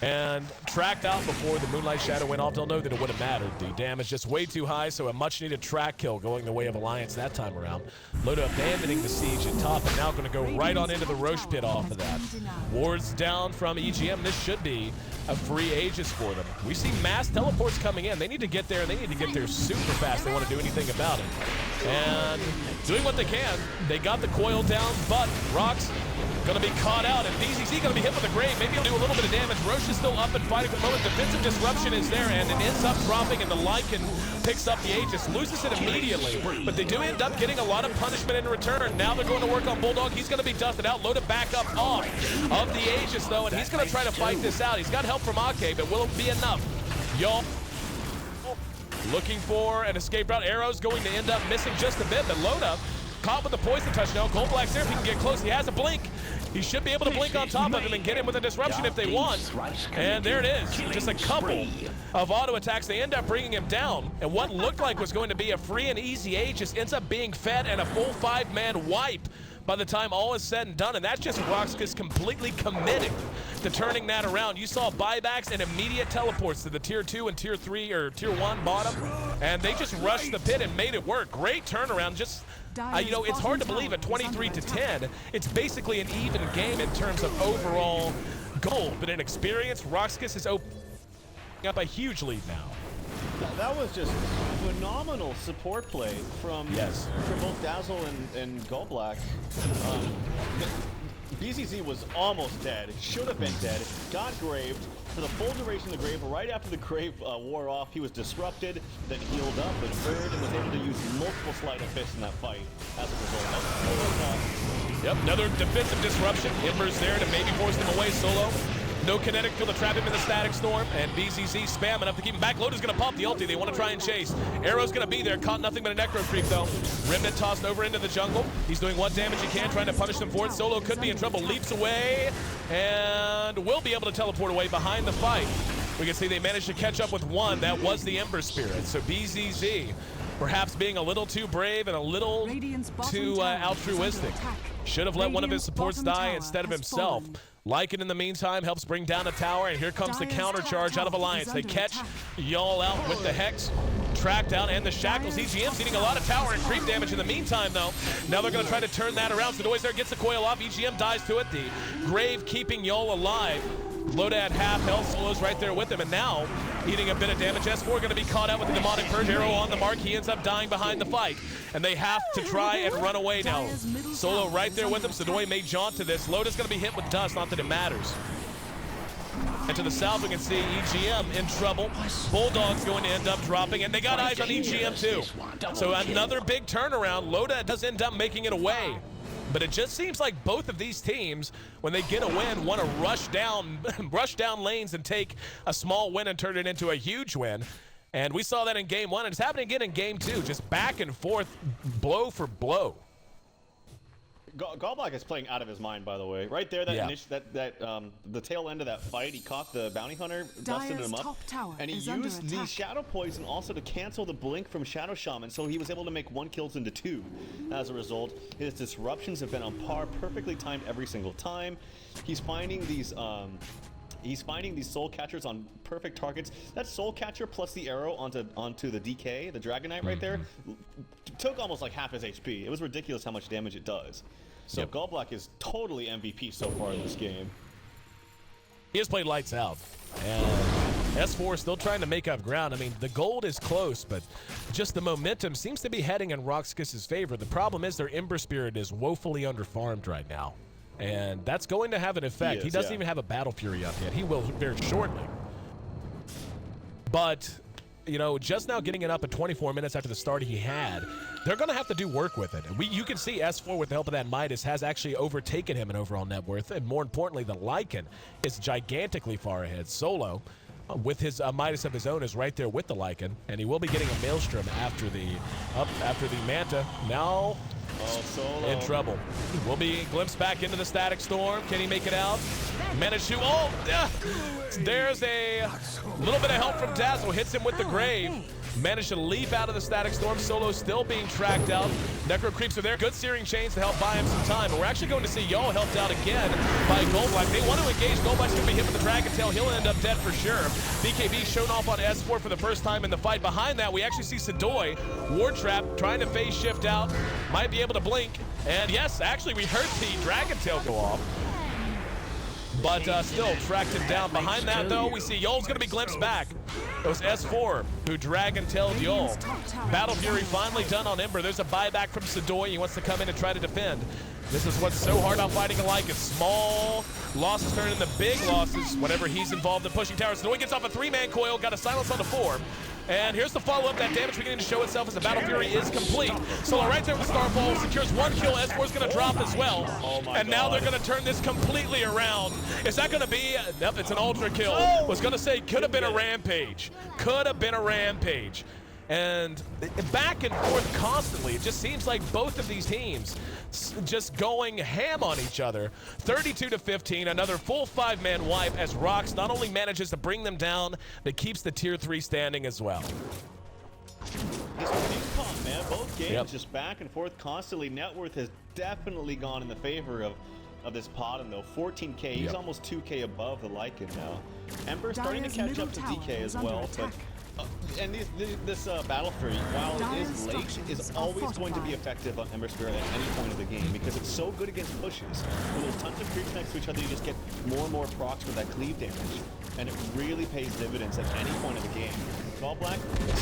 And tracked out before the Moonlight Shadow went off. Don't know that it would have mattered. The damage just way too high, so a much-needed track kill going the way of Alliance that time around. Loda abandoning the siege at top, and now going to go right on into the Roche pit off of that. Wards down from EGM. This should be a free Aegis for them. We see mass teleports coming in. They need to get there, and they need to get there super fast. They want to do anything about it. And doing what they can. They got the coil down, but RoX Gonna be caught out, and BZZ gonna be hit with a grave. Maybe he'll do a little bit of damage. Roche is still up and fighting for the moment. Defensive disruption is there, and it ends up dropping, and the Lycan picks up the Aegis, loses it immediately. But they do end up getting a lot of punishment in return. Now they're going to work on Bulldog. He's gonna be dusted out, loaded back up off of the Aegis, though, and he's gonna try to fight this out. He's got help from Ake, but will it be enough? Y'all looking for an escape route. Arrow's going to end up missing just a bit, but Loda caught with the poison touch now. Goldblack's there if he can get close. He has a blink. He should be able to blink on top of him and get him with a disruption if they want. And there it is. Just a couple of auto attacks. They end up bringing him down. And what looked like was going to be a free and easy Aegis ends up being fed and a full 5-man wipe by the time all is said and done. And that's just RoX.KIS completely committing to turning that around. You saw buybacks and immediate teleports to the tier 2 and tier 3 or tier 1 bottom. And they just rushed the pit and made it work. Great turnaround. Just you know, it's hard to believe at 23-10, it's basically an even game in terms of overall goal. But in experience, RoX.KIS is opening up a huge lead now. That was just phenomenal support play from both Dazzle and Goldblack. BZZ was almost dead, should have been dead, got graved for the full duration of the grave. Right after the grave wore off, he was disrupted, then healed up, and third, and was able to use multiple sleight of fist in that fight as a result. Yep, another defensive disruption. Ember's there to maybe force them away. Solo. No kinetic field to trap him in the static storm, and BZZ spam enough to keep him back. Loda's gonna pop the ulti. They want to try and chase. Arrow's gonna be there, caught nothing but a necro creep though. Remnant tossed over into the jungle. He's doing what damage he can, trying to punish them for it. Solo could be in trouble, leaps away, and will be able to teleport away behind the fight. We can see they managed to catch up with one. That was the Ember Spirit. So BZZ perhaps being a little too brave and a little too altruistic. Should have let one of his supports die instead of himself. Lycan in the meantime helps bring down a tower, and here comes the counter charge out of Alliance. They catch y'all out with the Hex, tracked out, and the Shackles. EGM's eating a lot of tower and creep damage in the meantime, though. Now they're going to try to turn that around. So the there gets the coil off. EGM dies to it. The Grave keeping y'all alive. Loda at half health. Solo's right there with him, and now eating a bit of damage. S4 going to be caught out with the Demonic Purge. Arrow on the mark. He ends up dying behind the fight, and they have to try and run away now. Solo right there with him. Sadoy may jaunt to this. Loda's going to be hit with dust. Not that it matters. And to the south, we can see EGM in trouble. Bulldog's going to end up dropping, and they got eyes on EGM too. So another big turnaround. Loda does end up making it away. But it just seems like both of these teams, when they get a win, want to rush down lanes and take a small win and turn it into a huge win. And we saw that in game 1, and it's happening again in game 2, just back and forth, blow for blow. Goldblack is playing out of his mind, by the way. Right there, the tail end of that fight, he caught the bounty hunter, dusted him up, and he used the shadow poison also to cancel the blink from Shadow Shaman, so he was able to make 1 kill into 2. As a result, his disruptions have been on par, perfectly timed every single time. He's finding these soul catchers on perfect targets. That soul catcher plus the arrow onto the DK, the Dragon Knight right there, took almost like half his HP. It was ridiculous how much damage it does. So Goldblack is totally MVP so far in this game. He has played lights out, and S4 still trying to make up ground. I mean, the gold is close, but just the momentum seems to be heading in RoX.KIS's favor. The problem is their Ember Spirit is woefully underfarmed right now, and that's going to have an effect. He doesn't even have a Battle Fury up yet. He will very shortly. But, you know, just now getting it up at 24 minutes after the start he had, they're going to have to do work with it. And you can see S4, with the help of that Midas, has actually overtaken him in overall net worth. And more importantly, the Lycan is gigantically far ahead. Solo, with his Midas of his own, is right there with the Lycan. And he will be getting a Maelstrom after the Manta. Now in trouble. Will be glimpsed back into the static storm. Can he make it out? Managed to, there's a little bit of help from Dazzle. Hits him with the Grave. Managed to leap out of the static storm. Solo still being tracked out. Necro creeps are there. Good searing chains to help buy him some time. But we're actually going to see y'all helped out again by Goldblack. They want to engage. Goldblack's going to be hit with the Dragon Tail. He'll end up dead for sure. BKB shown off on S4 for the first time in the fight. Behind that, we actually see Sadoy, Ward Trap, trying to phase shift out. Might be able to blink. And yes, actually, we heard the Dragon Tail go off. But still tracked him down. Behind that, though, we see Yol's going to be glimpsed back. It was S4 who dragon-tailed Yol. Battle Fury finally done on Ember. There's a buyback from Sadoy. He wants to come in and try to defend. This is what's so hard on fighting alike. It's small losses turn into big losses whenever he's involved in pushing towers. Sadoy gets off a 3-man coil, got a silence on the 4. And here's the follow-up. That damage beginning to show itself as the Battle Fury is complete. Solo right there with Starfall secures 1 kill. S4's going to drop as well. And now they're going to turn this completely around. Is that going to be? Nope, it's an ultra kill. Was going to say could have been a rampage. Could have been a rampage. And back and forth constantly. It just seems like both of these teams just going ham on each other. 32-15, another full 5-man wipe as RoX not only manages to bring them down, but keeps the tier 3 standing as well. This ping-pong, man, both games just back and forth constantly. Net worth has definitely gone in the favor of this Potem though. 14K, he's almost 2K above the Lycan now. Ember starting to catch up to DK as well, but and this Battle Fury, while it is late, is always going to be effective on Ember Spirit at any point of the game because it's so good against pushes. When there's tons of creeps next to each other, you just get more and more procs with that cleave damage, and it really pays dividends at any point of the game. Gallblack, the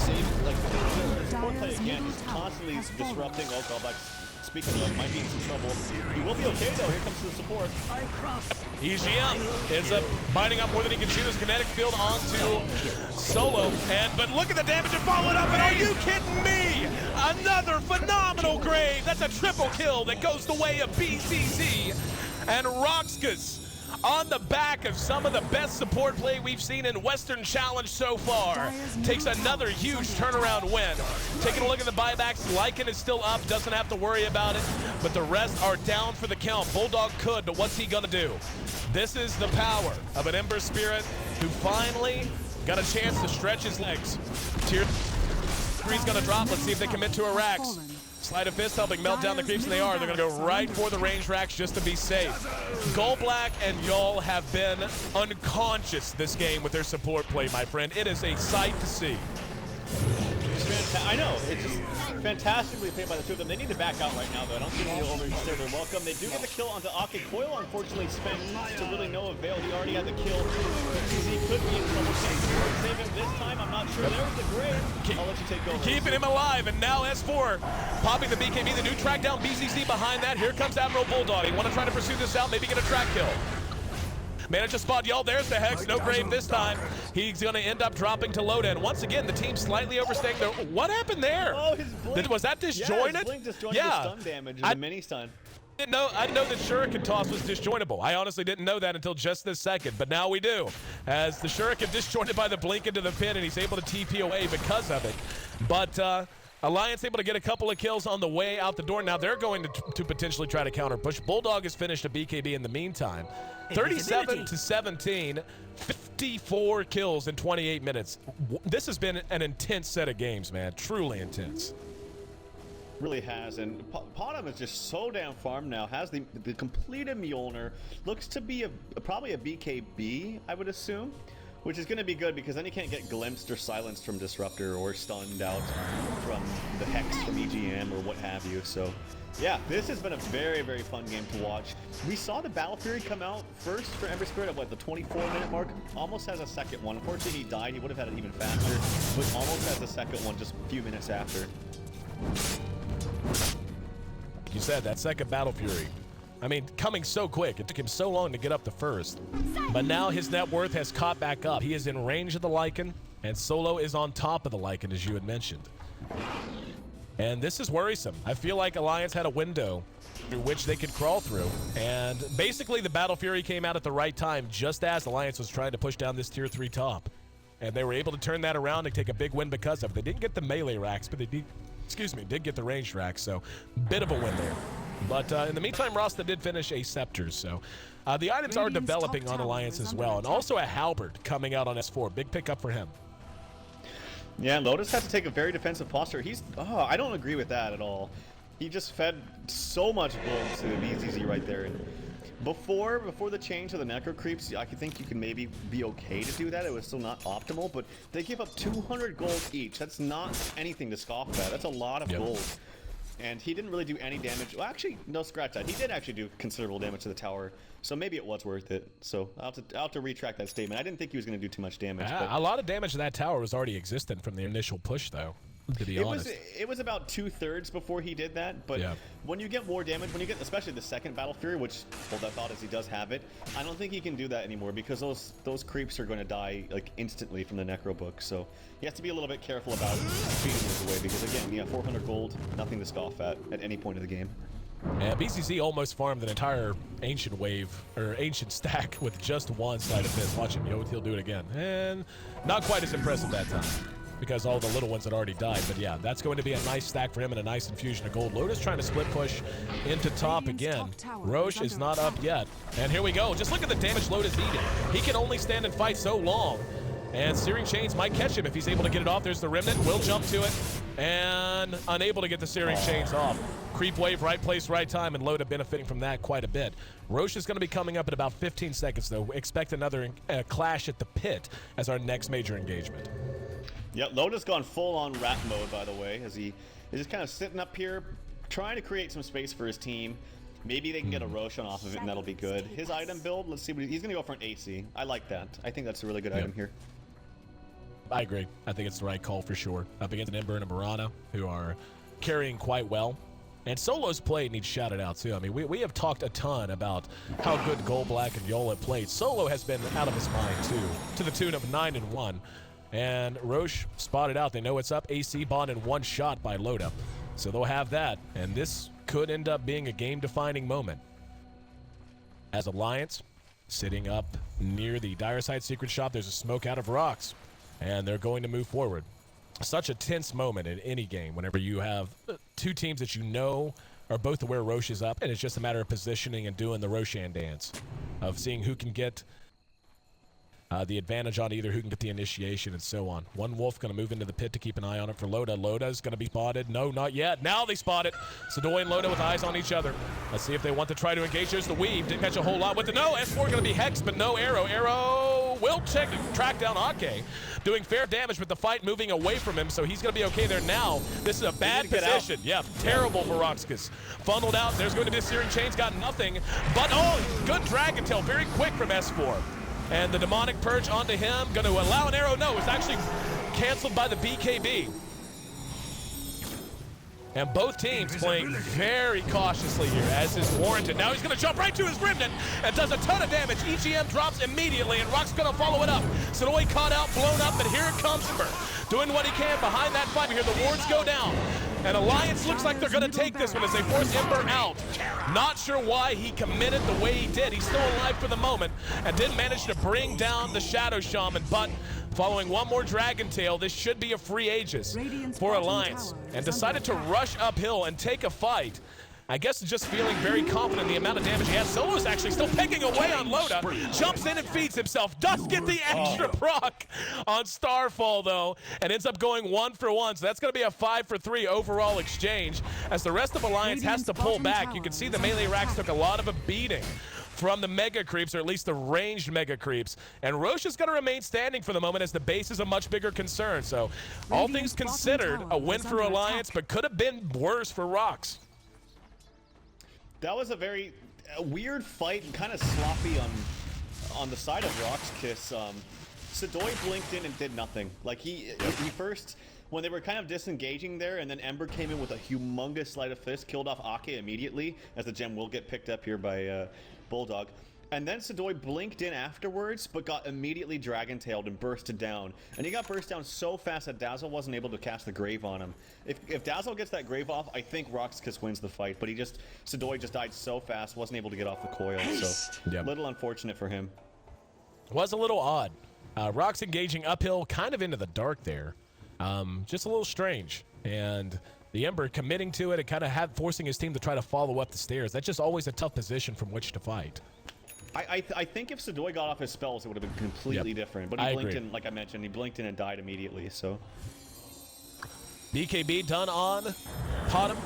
support play again, is constantly disrupting. Oh, Gallblack, speaking of, might be in some trouble. He will be okay though. Here comes the support. EGM ends up binding up more than he can shoot his kinetic field onto Solo. But look at the damage and followed up. And are you kidding me? Another phenomenal grave. That's a triple kill that goes the way of BCC. And RoX.KIS on the back of some of the best support play we've seen in Western Challenge so far, takes another huge turnaround win. Taking a look at the buybacks, Lycan is still up, doesn't have to worry about it, but the rest are down for the count. Bulldog could, but what's he gonna do? This is the power of an Ember Spirit who finally got a chance to stretch his legs. Tier 3's gonna drop. Let's see if they commit to a Rax. Sleight of Fist helping melt down the creeps, and they are. They're going to go right for the range racks just to be safe. Goldblack and Yol have been unconscious this game with their support play, my friend. It is a sight to see. I know, it's just fantastically played by the two of them. They need to back out right now, though. I don't think they'll overstay their welcome. They do get the kill onto Ake. Coil, unfortunately, spent to really no avail. He already had the kill. He could be in trouble. Save him this time, I'm not sure. There's the grave. I'll let you take over. Keeping him alive, and now S4 popping the BKB. The new track down BCC behind that. Here comes Admiral Bulldog. He want to try to pursue this out, maybe get a track kill. Managed to spot Yol. There's the Hex. No grave this time. He's going to end up dropping to load end. Once again, the team slightly overstaying their... What happened there? Oh, his blink. Was that disjointed? Yeah, his blink disjointed the stun damage and the mini stun. I didn't know that Shuriken toss was disjointable. I honestly didn't know that until just this second, but now we do. As the Shuriken disjointed by the blink into the pin, and he's able to TP away because of it. But Alliance able to get a couple of kills on the way out the door. Now they're going to potentially try to counter push. Bulldog has finished a BKB in the meantime. 37-17, 54 kills in 28 minutes. This has been an intense set of games, man. Truly intense. Really has, and Potem is just so damn farmed now. Has the completed Mjolnir. Looks to be probably a BKB, I would assume, which is going to be good because then he can't get glimpsed or silenced from Disruptor or stunned out from the Hex from EGM or what have you. So yeah, this has been a very, very fun game to watch. We saw the Battle Fury come out first for Ember Spirit at what, the 24-minute mark. Almost has a second one. Unfortunately, he died. He would have had it even faster, but almost has a second one just a few minutes after. You said that second Battle Fury. I mean, coming so quick. It took him so long to get up the first. But now his net worth has caught back up. He is in range of the Lycan, and Solo is on top of the Lycan, as you had mentioned. And this is worrisome. I feel like Alliance had a window through which they could crawl through. And basically, the Battle Fury came out at the right time, just as Alliance was trying to push down this Tier 3 top. And they were able to turn that around and take a big win because of it. They didn't get the melee racks, but they did get the ranged racks, so bit of a win there. But in the meantime, Rasta did finish a Scepter, so the items are developing on Alliance as well. And also a Halberd coming out on S4. Big pickup for him. Yeah, Lotus has to take a very defensive posture. I don't agree with that at all. He just fed so much bullets to BZZ right there. And before the change to the Necro Creeps, I think you can maybe be okay to do that. It was still not optimal, but they give up 200 gold each. That's not anything to scoff at. That's a lot of gold. and he didn't really do any damage. Well, actually, no, scratch that. He did actually do considerable damage to the tower, so maybe it was worth it. So I'll have to retract that statement. I didn't think he was going to do too much damage. But A lot of damage to that tower was already existent from the initial push, though. To be honest, it was about 2/3 before he did that. But yeah. When you get more damage, when you get especially the second Battle Fury, which hold that thought as he does have it, I don't think he can do that anymore because those creeps are going to die like instantly from the Necro book. So he has to be a little bit careful about feeding those away because again, you have 400 gold, nothing to scoff at any point of the game. Yeah, BCC almost farmed an entire ancient wave or ancient stack with just one sleight of fist. Watch him, he'll do it again, and not quite as impressive that time, because all the little ones had already died. But yeah, that's going to be a nice stack for him and a nice infusion of gold. Lotus trying to split push into top again. Roche is not up yet. And here we go. Just look at the damage Lotus eating. He can only stand and fight so long. And Searing Chains might catch him if he's able to get it off. There's the Remnant. Will jump to it. And unable to get the Searing Chains off. Creep wave, right place, right time, and Loda benefiting from that quite a bit. Roche is going to be coming up in about 15 seconds, though. Expect another clash at the pit as our next major engagement. Yeah, Loda's gone full-on rat mode, by the way, as he is just kind of sitting up here, trying to create some space for his team. Maybe they can get a Roshan off of it, and that'll be good. His item build, let's see what he's going to go for an Ayesee. I like that. I think that's a really good item here. I agree. I think it's the right call for sure. Up against an Ember and a Mirana, who are carrying quite well. And Solo's play needs shouted out too. I mean, we have talked a ton about how good Gold Black and Yola played. Solo has been out of his mind too, to the tune of 9-1. And Roche spotted out. They know it's up. AC bond in one shot by Loda. So they'll have that. And this could end up being a game-defining moment. As Alliance, sitting up near the Dire Side Secret Shop, there's a smoke out of RoX. And they're going to move forward. Such a tense moment in any game whenever you have two teams that you know are both aware Roche is up, and it's just a matter of positioning and doing the Roshan dance of seeing who can get the advantage on either, who can get the initiation, and so on. One Wolf going to move into the pit to keep an eye on it for Loda. Loda's going to be spotted. No, not yet. Now they spot it. Sadoy and Loda with eyes on each other. Let's see if they want to try to engage. There's the weave. Didn't catch a whole lot with the no. S4 going to be hexed, but no arrow. Arrow will track down Ake. Doing fair damage with the fight moving away from him, so he's going to be okay there now. This is a bad position. Yeah, terrible for RoX.KIS. Funneled out. There's going to be a Searing Chains. Got nothing. But, oh, good Dragon Tail. Very quick from S4. And the Demonic Purge onto him. Going to allow an arrow. No, it's actually canceled by the BKB. And both teams playing very cautiously here, as is warranted. Now he's going to jump right to his Remnant and does a ton of damage. EGM drops immediately, and RoX going to follow it up. Sadoy caught out, blown up, and here it comes Ember. Doing what he can behind that fight. We hear the wards go down. And Alliance looks like they're going to take this one as they force Ember out. Not sure why he committed the way he did. He's still alive for the moment and didn't manage to bring down the Shadow Shaman, but following one more Dragon Tail, this should be a free Aegis for Alliance, and decided to rush uphill and take a fight. I guess just feeling very confident in the amount of damage he has. Solo's actually still picking away on Loda. Jumps in and feeds himself. Does get the extra proc on Starfall, though, and ends up going 1-for-1. So that's going to be a 5-for-3 overall exchange. As the rest of Alliance has to pull back, you can see the melee racks took a lot of a beating from the mega creeps, or at least the ranged mega creeps. And Roche is going to remain standing for the moment as the base is a much bigger concern. So all things considered, a win for Alliance, but could have been worse for RoX. That was a very weird fight and kind of sloppy on the side of RoX.KIS. Sadoy blinked in and did nothing. Like he first, when they were kind of disengaging there, and then Ember came in with a humongous sleight of fist, killed off Ake immediately, as the gem will get picked up here by Bulldog. And then Sadoy blinked in afterwards, but got immediately dragon-tailed and bursted down. And he got burst down so fast that Dazzle wasn't able to cast the Grave on him. If Dazzle gets that Grave off, I think RoX.KIS wins the fight. But Sadoy just died so fast, wasn't able to get off the coil. So, little unfortunate for him. Was a little odd. RoX engaging uphill, kind of into the dark there. Just a little strange. And the Ember committing to it and kind of forcing his team to try to follow up the stairs. That's just always a tough position from which to fight. I think if Sadoy got off his spells, it would have been completely different. But he blinked in, like I mentioned, he blinked in and died immediately, so. BKB done on Potom.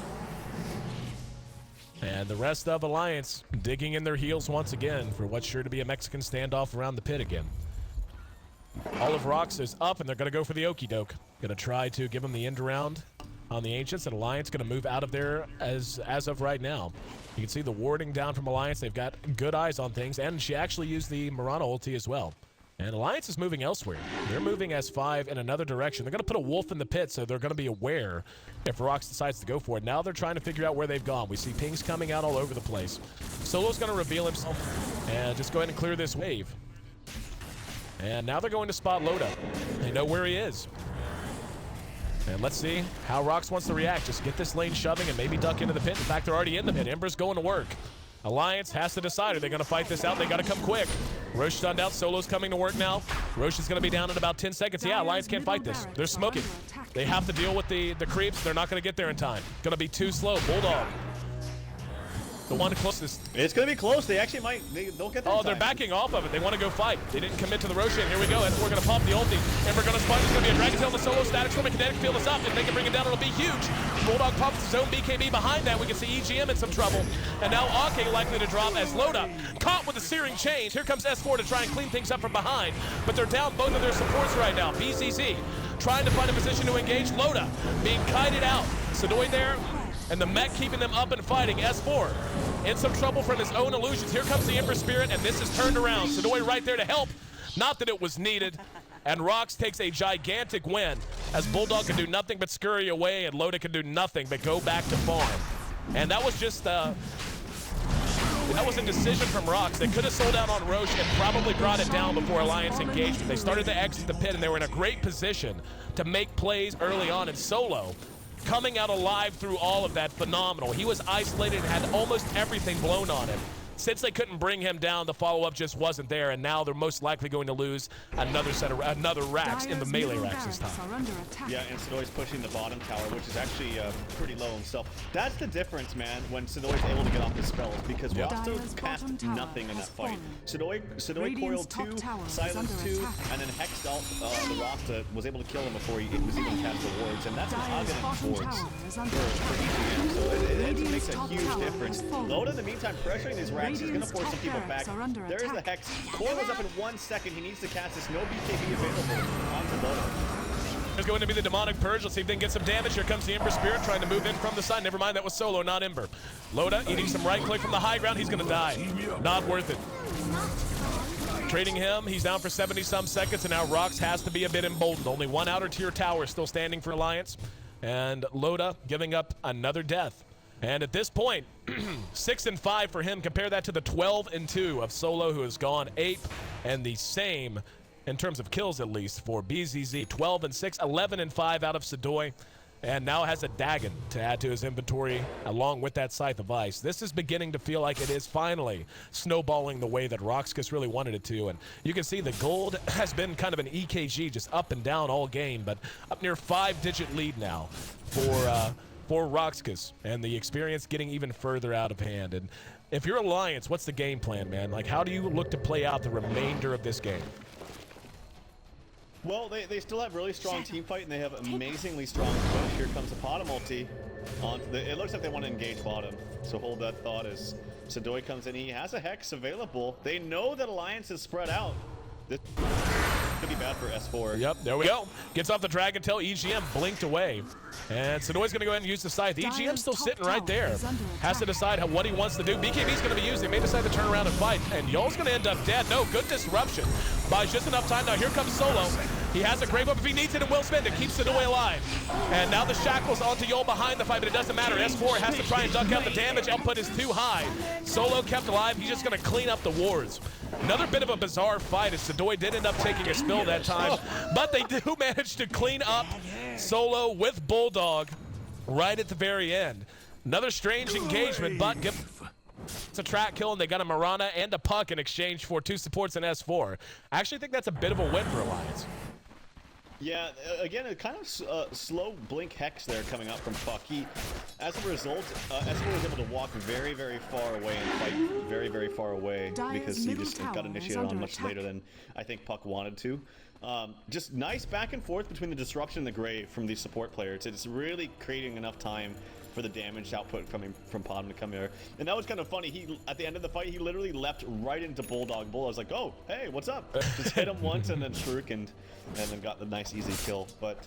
And the rest of Alliance digging in their heels once again for what's sure to be a Mexican standoff around the pit again. All of RoX is up, and they're going to go for the okey doke. Going to try to give him the end around on the Ancients, and Alliance going to move out of there as of right now. You can see the warding down from Alliance. They've got good eyes on things, and she actually used the Mirana ulti as well. And Alliance is moving elsewhere. They're moving S5 in another direction. They're going to put a wolf in the pit, so they're going to be aware if RoX decides to go for it. Now they're trying to figure out where they've gone. We see pings coming out all over the place. Solo's going to reveal himself and just go ahead and clear this wave. And now they're going to spot Loda. They know where he is. And let's see how RoX wants to react. Just get this lane shoving and maybe duck into the pit. In fact, they're already in the pit. Ember's going to work. Alliance has to decide. Are they going to fight this out? They got to come quick. Roche stunned out. Solo's coming to work now. Roche is going to be down in about 10 seconds. Yeah, Alliance can't fight this. They're smoking. They have to deal with the creeps. They're not going to get there in time. Going to be too slow. Bulldog. The one closest. It's going to be close. They actually might. They'll get there. Oh, they're backing off of it. They want to go fight. They didn't commit to the Roshan. Here we go. We're going to pop the ulti. And we're going to spot. There's going to be a Dragon Tail in the Solo static. Storm and Kinetic Field is up. If they can bring it down, it'll be huge. Bulldog pops his own BKB behind that. We can see EGM in some trouble. And now Ake likely to drop as Loda caught with the searing chains. Here comes S4 to try and clean things up from behind. But they're down both of their supports right now. BZZ trying to find a position to engage. Loda being kited out. Sadoy there. And the mech keeping them up and fighting. S4 in some trouble from his own illusions. Here comes the Ember Spirit, and this is turned around. Sadoy right there to help. Not that it was needed. And RoX takes a gigantic win as Bulldog can do nothing but scurry away, and Loda can do nothing but go back to farm. And that was just that was a decision from RoX. They could have sold out on Roche and probably brought it down before Alliance engagement. They started to exit the pit, and they were in a great position to make plays early on in Solo. Coming out alive through all of that, phenomenal. He was isolated and had almost everything blown on him. Since they couldn't bring him down, the follow-up just wasn't there, and now they're most likely going to lose another racks in the melee racks this time. Yeah, and Sadoy's pushing the bottom tower, which is actually pretty low himself. That's the difference, man, when Sadoy's able to get off the spells, because RoX cast nothing in that fight. Sadoy coiled 2, silenced 2, and then hexed out the RoX that was able to kill him before he was even cast the wards, and that's an Aghanim wards for EGM, so it makes a huge difference. Loda, in the meantime, pressuring these racks. He's going to force some people back. There is the Hex. Core was up in 1 second. He needs to cast this. No BKB available onto Loda. There's going to be the Demonic Purge. Let's see if they can get some damage. Here comes the Ember Spirit trying to move in from the side. Never mind, that was Solo, not Ember. Loda eating some right click from the high ground. He's going to die. Not worth it. Trading him. He's down for 70-some seconds, and now RoX has to be a bit emboldened. Only one outer tier tower still standing for Alliance. And Loda giving up another death. And at this point, 6-5 for him. Compare that to the 12-2 of Solo, who has gone ape, and the same in terms of kills, at least, for BZZ. 12-6, 11-5 out of Sadoy, and now has a Dagon to add to his inventory along with that Scythe of Ice. This is beginning to feel like it is finally snowballing the way that RoX.KIS really wanted it to, and you can see the gold has been kind of an EKG, just up and down all game, but up near 5-digit lead now for RoX.KIS, and the experience getting even further out of hand. And if you're Alliance, what's the game plan, man? Like, how do you look to play out the remainder of this game? Well, they still have really strong team fight, and they have amazingly strong push. Here comes the bottom ulti. It looks like they want to engage bottom, so hold that thought as Sadoy comes in. He has a Hex available. They know that Alliance is spread out. This could be bad for S4. Yep, there we go. Gets off the Dragon Tail. EGM blinked away. And Sadoy's going to go ahead and use the Scythe. EGM's still sitting right there. Has to decide what he wants to do. BKB's going to be used. They may decide to turn around and fight. And Y'all's going to end up dead. No, good disruption. Buys just enough time. Now here comes Solo. He has a great whip if he needs it and will spend it. Keeps Sadoy alive. And now the shackles onto Yol behind the fight, but it doesn't matter. S4 has to try and duck out the damage. Output is too high. Solo kept alive. He's just going to clean up the wards. Another bit of a bizarre fight as Sadoy did end up taking a spill that time. But they do manage to clean up Solo with Bulldog right at the very end. Another strange engagement, but it's a track kill, and they got a Mirana and a Puck in exchange for 2 supports and S4. I actually think that's a bit of a win for Alliance. Yeah, again, a kind of slow blink Hex there coming up from Puck. As a result, S4 was able to walk very, very far away and fight very, very far away because he just got initiated on much later than I think Puck wanted to. Just nice back and forth between the disruption and the grave from these support players. It's really creating enough time for the damage output coming from Podman to come here. And that was kind of funny. He, at the end of the fight, he literally leapt right into Bulldog. Bulldog was like, oh, hey, what's up? Just hit him once and then shrook and then got the nice easy kill. But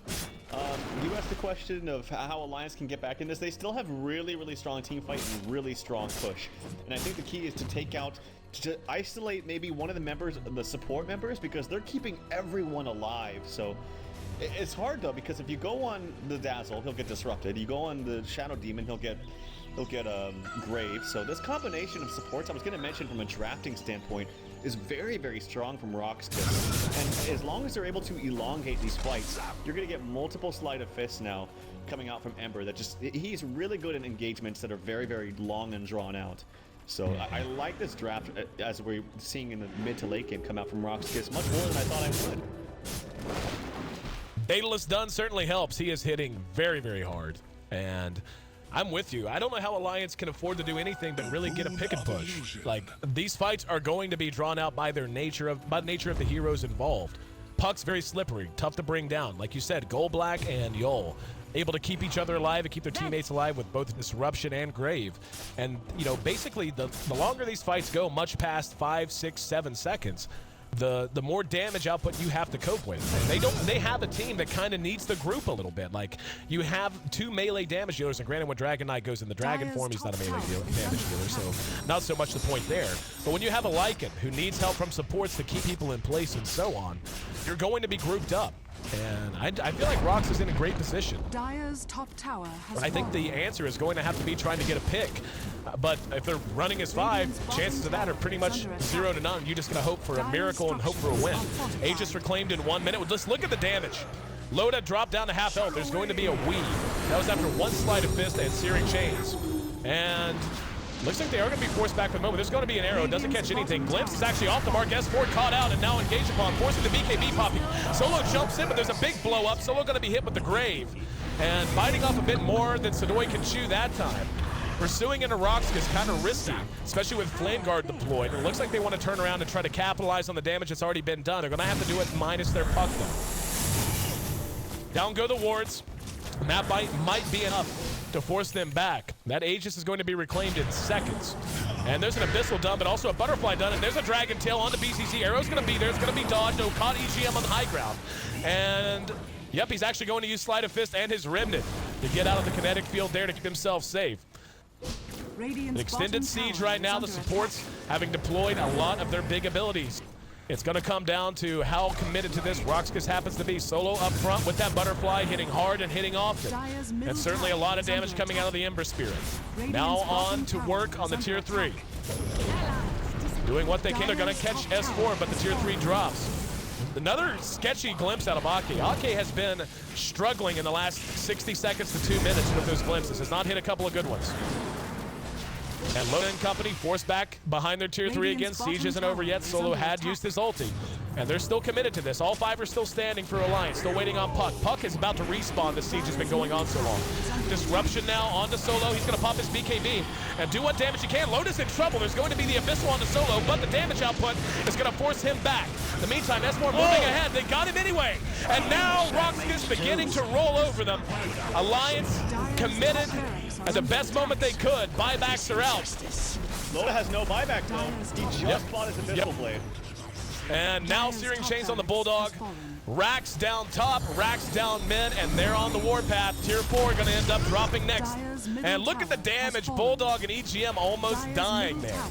you asked the question of how Alliance can get back in this. They still have really, really strong team fight and really strong push. And I think the key is to take out, to isolate maybe one of the members, the support members, because they're keeping everyone alive. So it's hard though, because if you go on the Dazzle, he'll get disrupted. You go on the Shadow Demon, he'll get Grave. So this combination of supports, I was going to mention from a drafting standpoint, is very, very strong from RoX.KIS. And as long as they're able to elongate these fights, you're going to get multiple Sleight of Fists now coming out from Ember. That just, he's really good in engagements that are very, very long and drawn out. So I like this draft as we're seeing in the mid to late game come out from RoX.KIS much more than I thought I would. Daedalus Dunn certainly helps. He is hitting very, very hard. And I'm with you. I don't know how Alliance can afford to do anything but really get a pick and push. Like, these fights are going to be drawn out by their nature of the heroes involved. Puck's very slippery, tough to bring down. Like you said, Gold Black and Yol able to keep each other alive and keep their teammates alive with both Disruption and Grave. And, you know, basically the longer these fights go, much past 5, 6, 7 seconds, the more damage output you have to cope with. And they have a team that kind of needs the group a little bit. Like, you have 2 melee damage dealers, and granted when Dragon Knight goes in the Dragon form, he's not a melee damage dealer, so not so much the point there. But when you have a Lycan who needs help from supports to keep people in place and so on, you're going to be grouped up. And I feel like RoX is in a great position. Dire's top tower has I think the answer is going to have to be trying to get a pick. But if they're running as 5, chances of that are pretty much 0 to none. You're just going to hope for a miracle and hope for a win. Aegis reclaimed in 1 minute. Just look at the damage. Loda dropped down to half health. There's going to be a weave. That was after 1 Sleight of Fist and Searing Chains. And looks like they are going to be forced back for the moment. There's going to be an arrow. Doesn't catch anything. Glimpse is actually off the mark. S4 caught out and now engaged upon, forcing the BKB popping. Solo jumps in, but there's a big blow up. Solo going to be hit with the Grave. And biting off a bit more than Sidoi can chew that time. Pursuing into RoX is kind of risky, especially with Flame Guard deployed. It looks like they want to turn around and try to capitalize on the damage that's already been done. They're going to have to do it minus their puck, though. Down go the wards. And that bite might be enough to force them back. That Aegis is going to be reclaimed in seconds. And there's an Abyssal done, but also a Butterfly done, and there's a Dragon Tail on the BCC. Arrow's going to be there. It's going to be dodged. No, caught EGM on the high ground. And, yep, he's actually going to use Sleight of Fist and his Remnant to get out of the kinetic field there to keep himself safe. An extended siege right now. The supports having deployed a lot of their big abilities. It's going to come down to how committed to this RoX.KIS happens to be. Solo up front with that Butterfly, hitting hard and hitting often. And certainly a lot of damage coming out of the Ember Spirit. Now on to work on the Tier 3. Doing what they can. They're going to catch S4, but the Tier 3 drops. Another sketchy glimpse out of Ake. Ake has been struggling in the last 60 seconds to 2 minutes with those glimpses. Has not hit a couple of good ones. And Loda and company forced back behind their Tier 3 again. Siege isn't over yet. Solo had used his ulti. And they're still committed to this. All 5 are still standing for Alliance, still waiting on Puck. Puck is about to respawn. The siege has been going on so long. Disruption now onto Solo. He's going to pop his BKB and do what damage he can. Loda's in trouble. There's going to be the Abyssal onto Solo, but the damage output is going to force him back. In the meantime, S4 moving ahead. They got him anyway. And now RoX.KIS beginning to roll over them. Alliance committed at the best moment they could. Buybacks are out. Loda has no buyback though. He just bought his Abyssal Blade. And now Searing Chains on the Bulldog. Rax down top, Rax down mid, and they're on the warpath. Tier 4 going to end up dropping next. And look at the damage. Bulldog and EGM almost dying there.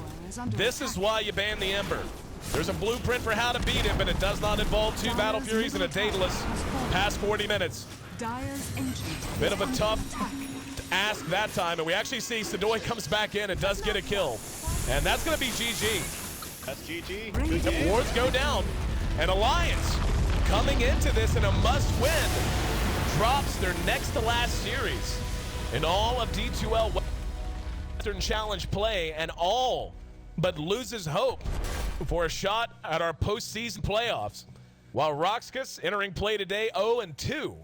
This is why you ban the Ember. There's a blueprint for how to beat him, but it does not involve 2 Battle Furies and a Daedalus past 40 minutes. Bit of a tough ask that time, and we actually see Sidoi comes back in and does get a kill. And that's going to be GG. That's GG. The wards go down, and Alliance coming into this in a must-win drops their next to last series in all of D2L Western Challenge play, and all but loses hope for a shot at our postseason playoffs. While RoX.KIS entering play today 0-2